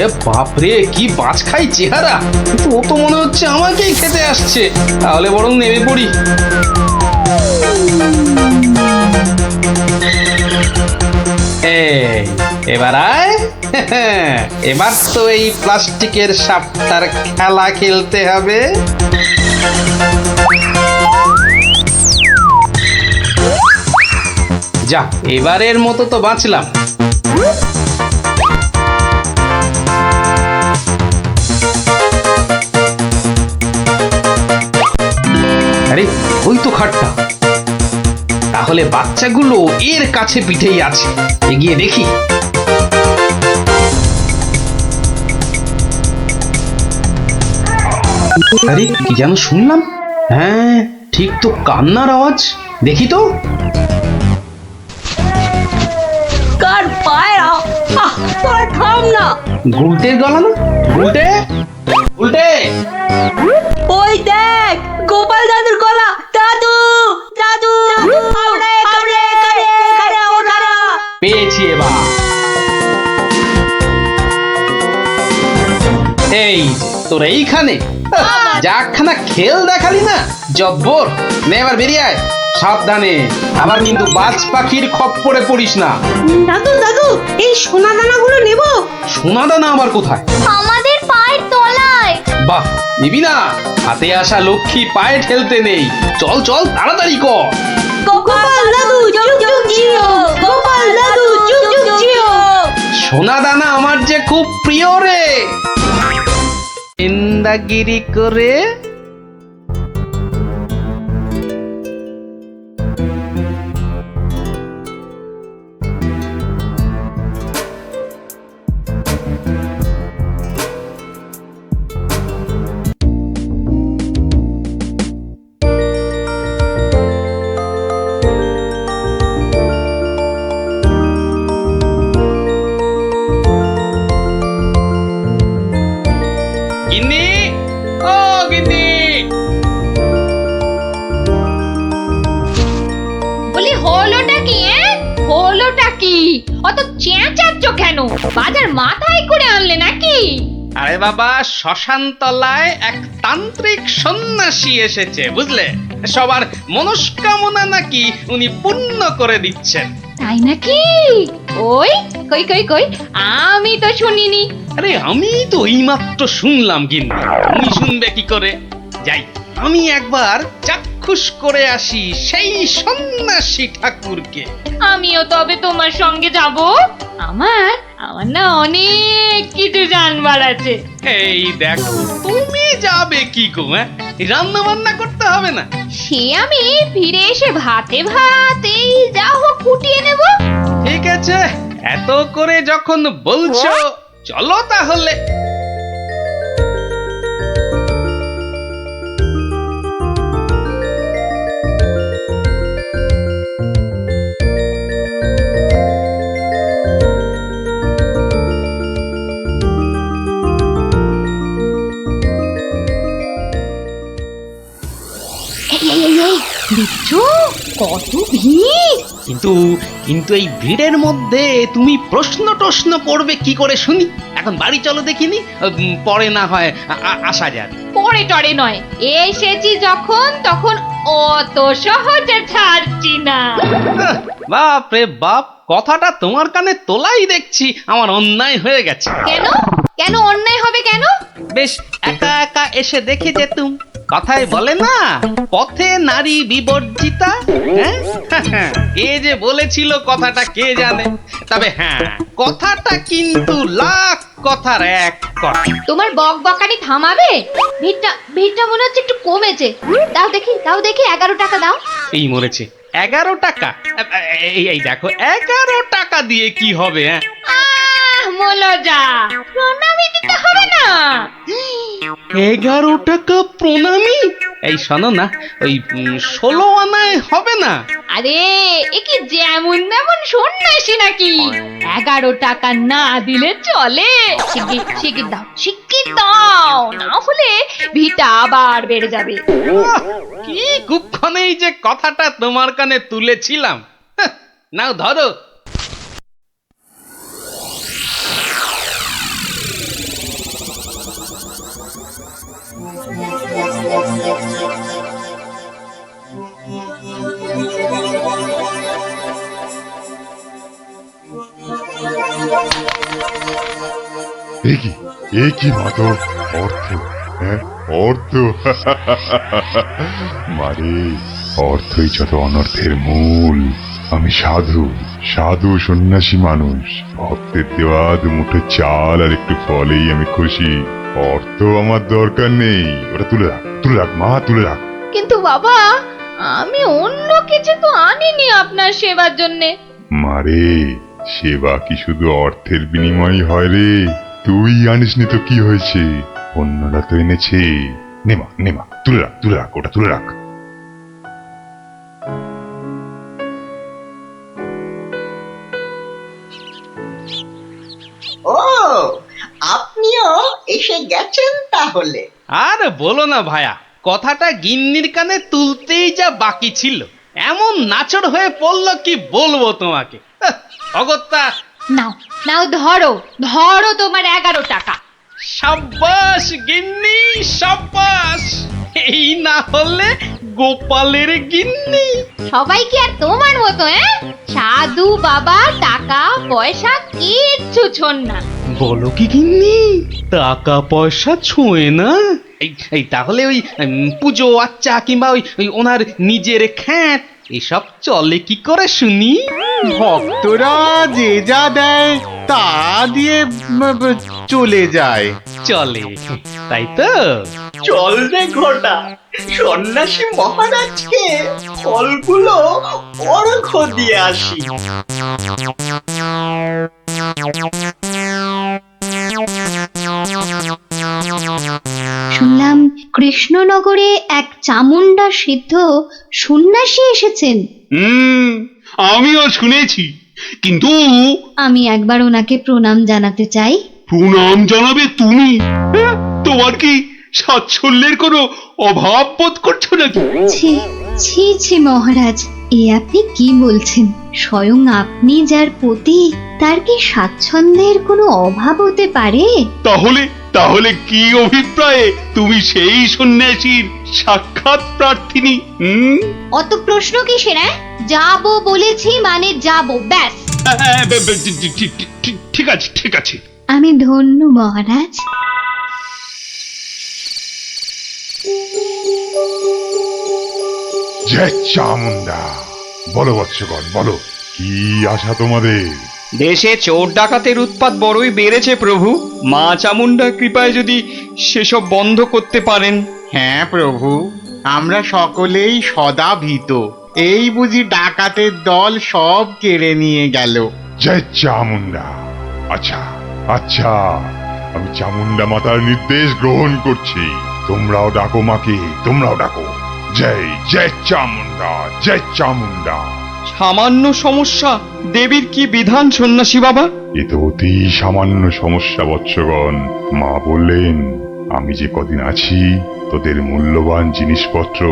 এ বাপরে, কি বাজ খাই চেহারা! কিন্তু ও তো মনে হচ্ছে আমাকেই খেতে আসছে। তাহলে বরং নেমে পড়ি। এবার আয়। এবার তো এই প্লাস্টিকের সাপটার খেলা খেলতে হবে। যা, এবারের মতো তো বাঁচলাম। আরে, ওই তো খাটটা। তাহলে বাচ্চাগুলো এর কাছে পিঠেই আছে। এগিয়ে দেখি। আরে, কি যেন শুনলাম? হ্যাঁ, ঠিক তো কান্নার আওয়াজ। দেখি তো। কার পায়রা? তোরা থাম না। গুলটের গলা না? গুলটে, গুলটে। ওই দেখ, গোপাল দাদুর গলা। দাদু, দাদু, পেয়েছি এবার। এই তোর এইখানে যাখানা খেল দেখালি না, জব্বর। নে এবার বেরিয়ে আয়, সাবধানে। আবার কিন্তু বাজ পাখির খপ্পরে পড়িস না। দাদু দাদু, এই সোনা দানাগুলো নেব। সোনা দানা আবার কোথায়? আমাদের পায়ের তলায়। বাহ, নিবি না? হাতে আসা লক্ষ্মী পায়ে ঠেলতে নেই। চল চল, তাড়াতাড়ি কর। গোপাল দাদু যুগ যুগ জিও, গোপাল দাদু যুগ যুগ জিও। সোনা দানা আমার যে খুব প্রিয় রে। ইন্দাগিরি করে অত চেঁচাচ্ছ কেন? বাজার মাথায় করে আনলে নাকি? আরে বাবা, শ্মশান তলায় এক তান্ত্রিক সন্ন্যাসী এসেছে, বুঝলে? সবার মনস্কামনা নাকি উনি পূর্ণ করে দিচ্ছেন। তাই নাকি? ওই কই কই কই, আমি তো শুনিনি। আরে আমি তো এইমাত্র শুনলাম। কিন্তু তুমি শুনবে কি করে? যাই, আমি একবার চাক্ষুষ করে আসি সেই সন্ন্যাসী ঠাকুরকে। আমিও তবে তোমার সঙ্গে যাব। আমার আমার না অনেক কিছু জানবার আছে। এই দেখো, তুমি যাবে কি গো? রান্না বান্না করতে হবে না? সে আমি ফিরে এসে ভাতে ভাত এই যা হোক ফুটিয়ে নেব। ঠিক আছে, এত করে যখন বলছো চলো তাহলে। দেখছো কত ভিড়? কিন্তু কিন্তু এই ভিড়ের মধ্যে তুমি প্রশ্ন করবে কি করে শুনি? এখন বাড়ি চলো দেখিনি, পরে না হয় আসা যাক। পরে টরে নয়, এসেছি যখন তখন অত সহজে ছাড়ছি না। বাপ রে বাপ, কথাটা তোমার কানে তোলাই দেখছি আমার অন্যায় হয়ে গেছে। কেন কেন অন্যায় হবে কেন? বেশ একা একা এসে দেখে যেতুম। কথায় বলে না, পথে নারী বিবর্জিতা। কে যে বলেছিল কথাটা কে জানে, তবে হ্যাঁ কথাটা কিন্তু লাখ কথার এক কথা। তোমার বক বকানি থামাবে? ভিড়টা মনে হচ্ছে একটু কমেছে। দাও দেখি 11 টাকা দাও। এই মরেছে, 11 টাকা? এই দেখো, 11 টাকা দিয়ে কি হবে? মলজা, প্রণামী দিতে হবে না? 11 টাকা প্রণামী? এই শোনো না, ওই 16 আনায় হবে না? আরে এ কি যেমন তেমন সন্ন্যাসী নাকি? 11 টাকা না দিলে চলে? শিগগির দাও, না হলে ভিটা আবার বেড়ে যাবে। কি কুক্ষণেই যে কথাটা তোমার কানে তুলেছিলাম। নাও ধরো। কি মাতো অর্থ? হ্যাঁ, অর্থ। মারে, অর্থই যত অনর্থের মূল। আমি সাধু সন্ন্যাসী মানুষ। ভক্তের দেওয়া দুমুঠো চাল আর একটু ফলেই আমি খুশি। অর্থ আমার দরকার নেই। ওটা তুলে রাখ মা, তুলে রাখ। কিন্তু বাবা, আমি অন্য কিছু তো আনিনি আপনার সেবার জন্যে। মারে, সেবা কি শুধু অর্থের বিনিময় হয় রে? তুই আনিসনি তো কি হয়েছে, অন্যরা তো এনেছে। নেমা তুলে রাখ, ওটা তুলে রাখ। ও, আপনিও এসে গেছেন তাহলে? আর বলো না ভায়া, কথাটা গিন্নির কানে তুলতেই যা বাকি ছিল, এমন নাচড় হয়ে পড়লো কি বলবো তোমাকে। অগত্যা, নাও ধরো তোমার 11 টাকা। সাব্বাস গিন্নি, সাব্বাস। এই না হলে গোপালের গিন্নি। সবাই কি আর তোমার মতো? সাধু বাবা টাকা পয়সা কিচ্ছু ছোন না। বলো কি গিন্নি, টাকা পয়সা ছোঁয় না? এই তাহলে ওই পুজো আচ্চা কিংবা ওই ওনার নিজের খ্যাট এসব চলে কি করে শুনি? ভক্তরা যে যা দেয় তা দিয়ে চলে যায়। চলে, তাই তো? চল রে ঘটা, সন্ন্যাসী মহারাজকে ফলগুলো অর্ঘ্য দিয়ে আসি। শুনলাম কৃষ্ণনগরে এক চামুন্ডা সিদ্ধ সন্ন্যাসী এসেছেন। আমিও শুনেছি, কিন্তু আমি একবার ওনাকে প্রণাম জানাতে চাই। প্রণাম জানাবে তুমি? তোমার কি সাচ্ছল্যের কোনো অভাব বোধ করছো নাকি? ছি মহারাজ, এ আপনি কি বলছেন? স্বয়ং আপনি যার পতি, তার কি স্বাচ্ছন্দ্যের কোনো অভাব হতে পারে? তাহলে কি অভিপ্রায়ে তুমি সেই সন্ন্যাসীর সাক্ষাৎ প্রার্থিনী? অত প্রশ্ন কিসের? যাবো বলেছি মানে যাবো, ব্যাস। ঠিক আছে। আমি ধন্য মহারাজ। জয় চামুন্ডা। বলো বৎসগণ, বলো কি আশা তোমাদের? দেশে চোর ডাকাতের উৎপাত বড়ই বেড়েছে প্রভু। মা চামুন্ডার কৃপায় যদি সেসব বন্ধ করতে পারেন। হ্যাঁ প্রভু, আমরা সকলেই সদা ভীত। এই বুঝি ডাকাতের দল সব কেড়ে নিয়ে গেল। জয় চামুন্ডা। আচ্ছা আচ্ছা, আমি চামুন্ডা মাতার নির্দেশ গ্রহণ করছি। তোমরাও ডাকো মাকে, তোমরাও ডাকো। জয় জয় চামুন্ডা, জয় চামুন্ডা। সামান্য সমস্যা, দেবীর কি বিধান সন্ন্যাসী বাবা? এ তো অতি সামান্য সমস্যা বৎসগণ। মা বললেন আমি যে কদিন আছি তোদের মূল্যবান জিনিসপত্র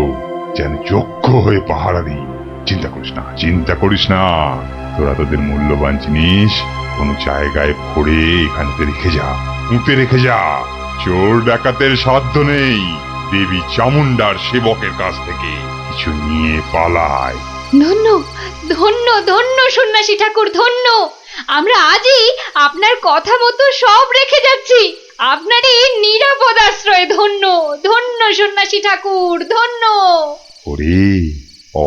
যেন যোগ্য হয়ে পাহারা দিই। চিন্তা করিস না, চিন্তা করিস না। তোরা তোদের মূল্যবান জিনিস কোনো জায়গায় ভরে এখানে রেখে যা, পুঁতে রেখে যা। চোর ডাকাতের সাধ্য নেই দেবী চামুন্ডার সেবকের কাছ থেকে কিছু নিয়ে পালায়। ধন্য ধন্য ধন্য সন্ন্যাসী ঠাকুর, ধন্য। আমরা আজই আপনার কথা মতো সব রেখে যাচ্ছি। আপনারই নিরাপদ আশ্রয়। ধন্য ধন্য সন্ন্যাসী ঠাকুর, ধন্য। ওরে,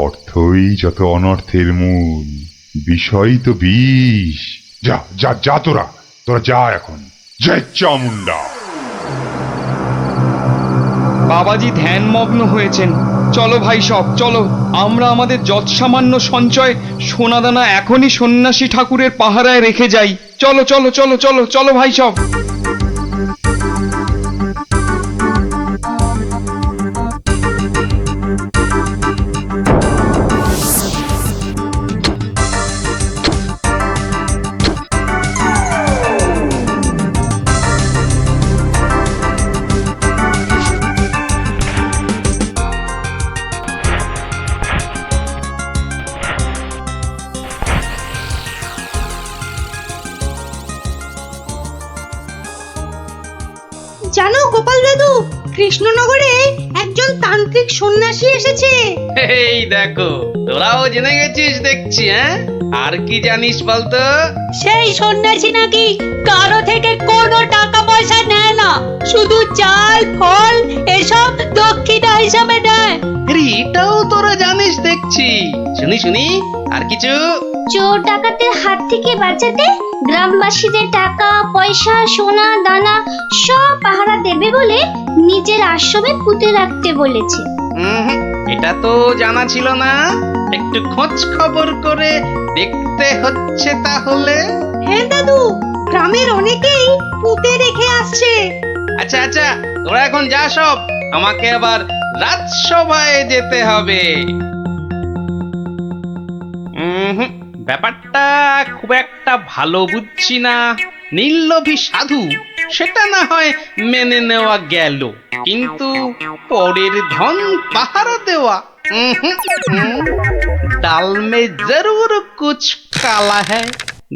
অর্থই যত অনর্থের মূল, বিষয় তো বিষ। যা যা যা, তোরা তোরা যা এখন। জয় চামুন্ডা। বাবাজি ধ্যানমগ্ন হয়েছেন। চলো ভাই সব, চলো। আমরা আমাদের যৎসামান্য সঞ্চয় সোনাদানা এখনই সন্ন্যাসী ঠাকুরের পাহারায় রেখে যাই। চলো চলো চলো চলো চলো ভাই সব। জানো গোপাল দাদু, কৃষ্ণনগরে একজন তান্ত্রিক সন্ন্যাসী এসেছে। এই দেখো, তোরাও জেনে গেছিস দেখছি। হ্যাঁ, আর কি জানিস বলতো? সেই সন্ন্যাসী নাকি কারো থেকে কোনো টাকা পয়সা নেয় না, শুধু চাল ফল এসব দক্ষিণা হিসাবে নেয়। এটাও তোরা জানিস দেখছি। শুনি শুনি, আর কিছু? চোর ডাকাতের হাত থেকে বাঁচাতে গ্রামবাসীদের টাকা পয়সা সোনা দানা সব পাহারা দেবে বলে নিজের আশ্রমে পুঁতে রাখতে বলেছে। এটা তো জানা ছিল না। একটু খোঁজ খবর করে দেখতে হচ্ছে তাহলে। হ্যাঁ দাদু, গ্রামের অনেকেই পুঁতে রেখে আসছে। আচ্ছা আচ্ছা, তোরা এখন যা সব। আমাকে আবার রাজসভায় যেতে হবে। ব্যাপারটা খুব একটা ভালো বুঝছি না। নির্লোভী সাধু সেটা না হয় মেনে নেওয়া গেল, কিন্তু পরের ধন পাহারা দেওয়া, ডাল মে জরুর কুছ কালা হ্যায়।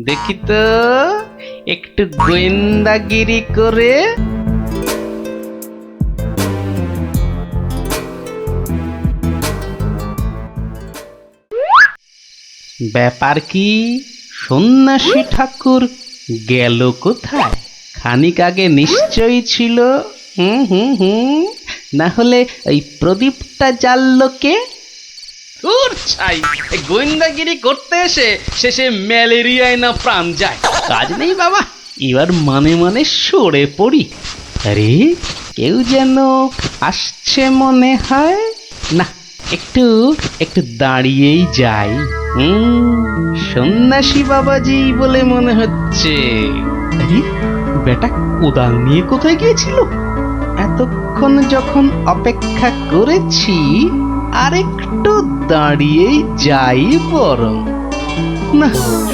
দেখি তো একটু গোয়েন্দাগিরি করে। ব্যাপার কি? সন্ন্যাসী ঠাকুর গেল কোথায়? খানিক আগে নিশ্চয়ই ছিল। না হলে ওই প্রদীপটা জ্বাললো কে? গোয়েন্দাগিরি করতে এসে শেষে ম্যালেরিয়ায় না প্রাণ যায়। কাজ নেই বাবা, এবার মানে মানে সরে পড়ি। আরে, কেউ যেন আসছে মনে হয়। না, একটু একটু দাঁড়িয়েই যাই। সন্ন্যাসী বাবাজি বলে মনে হচ্ছে। আরে, বেটা কোদাল নিয়ে কোথায় গিয়েছিল? এতক্ষণ যখন অপেক্ষা করেছি, আর একটু দাঁড়িয়েই যাই বরং। না,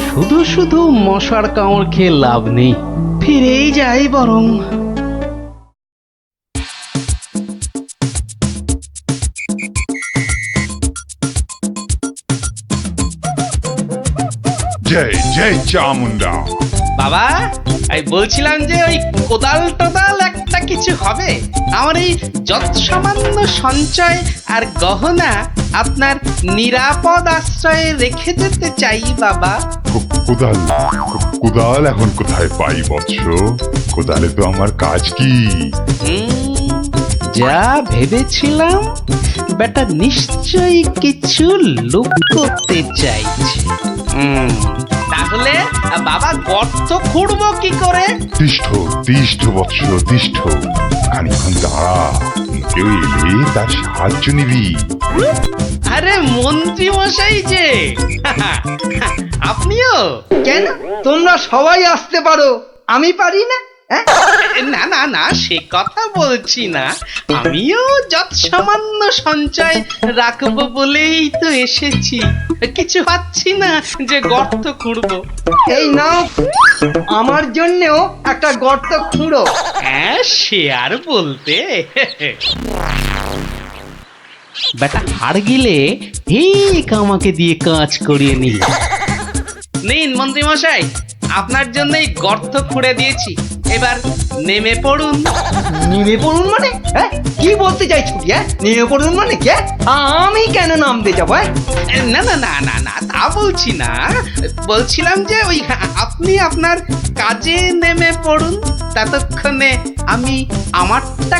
শুধু শুধু মশার কামড় খেয়ে লাভ নেই, ফিরেই যাই বরং। জয় জয় চামুন্ডা। বাবা, আমি বলছিলাম যে ওই কোদাল টোদাল একটা কিছু হবে। আমার এই যৎসামান্য সঞ্চয় আর গহনা আপনার নিরাপদ আশ্রয়ে রেখে যেতে চাই বাবা। কোদাল কোদাল এখন কোথায় পাই বৎস? কোদালে তো আমার কাজ কি? যা ভেবেছিলাম বেটা নিশ্চয়ই কিছু লুক করতে চাইছে। তাহলে বাবা গর্ত খুঁড়বো কি করে? তিষ্ঠ তিষ্ঠ বৎস তিষ্ঠ, খানিক্ষণ দাঁড়া, কেউ এলে তার সাহায্য নিবি। আরে মন্ত্রী মশাই যে আপনিও? কেন তোমরা সবাই আসতে পারো, আমি পারি না? না না না, সে কথা বলছি না, আমিও যত সামান্য সঞ্চয় রাখবো বলেই তো এসেছি, কিছু পাচ্ছি না যে গর্ত খুঁড়বো। এই নাও, আমার জন্যও একটা গর্ত খুঁড়ো। হ্যাঁ, সে আর বলতে। বেটা হাড় গিলে ঠিক আমাকে দিয়ে কাজ করিয়ে নিল। নিন মন্ত্রী মশাই, আপনার জন্যই গর্ত খুঁড়ে দিয়েছি, এবার নেমে পড়ুন। নেমে পড়ুন মানে? হ্যাঁ, কি বলতে চাইছো? নেমে পড়ুন মানে কে? আমি কেন নামতে যাবো? না না না না না, তা বলছি না, বলছিলাম যে ওই আপনি আপনার কাজে নেমে পড়ুন, ততক্ষণে আমি আমারটা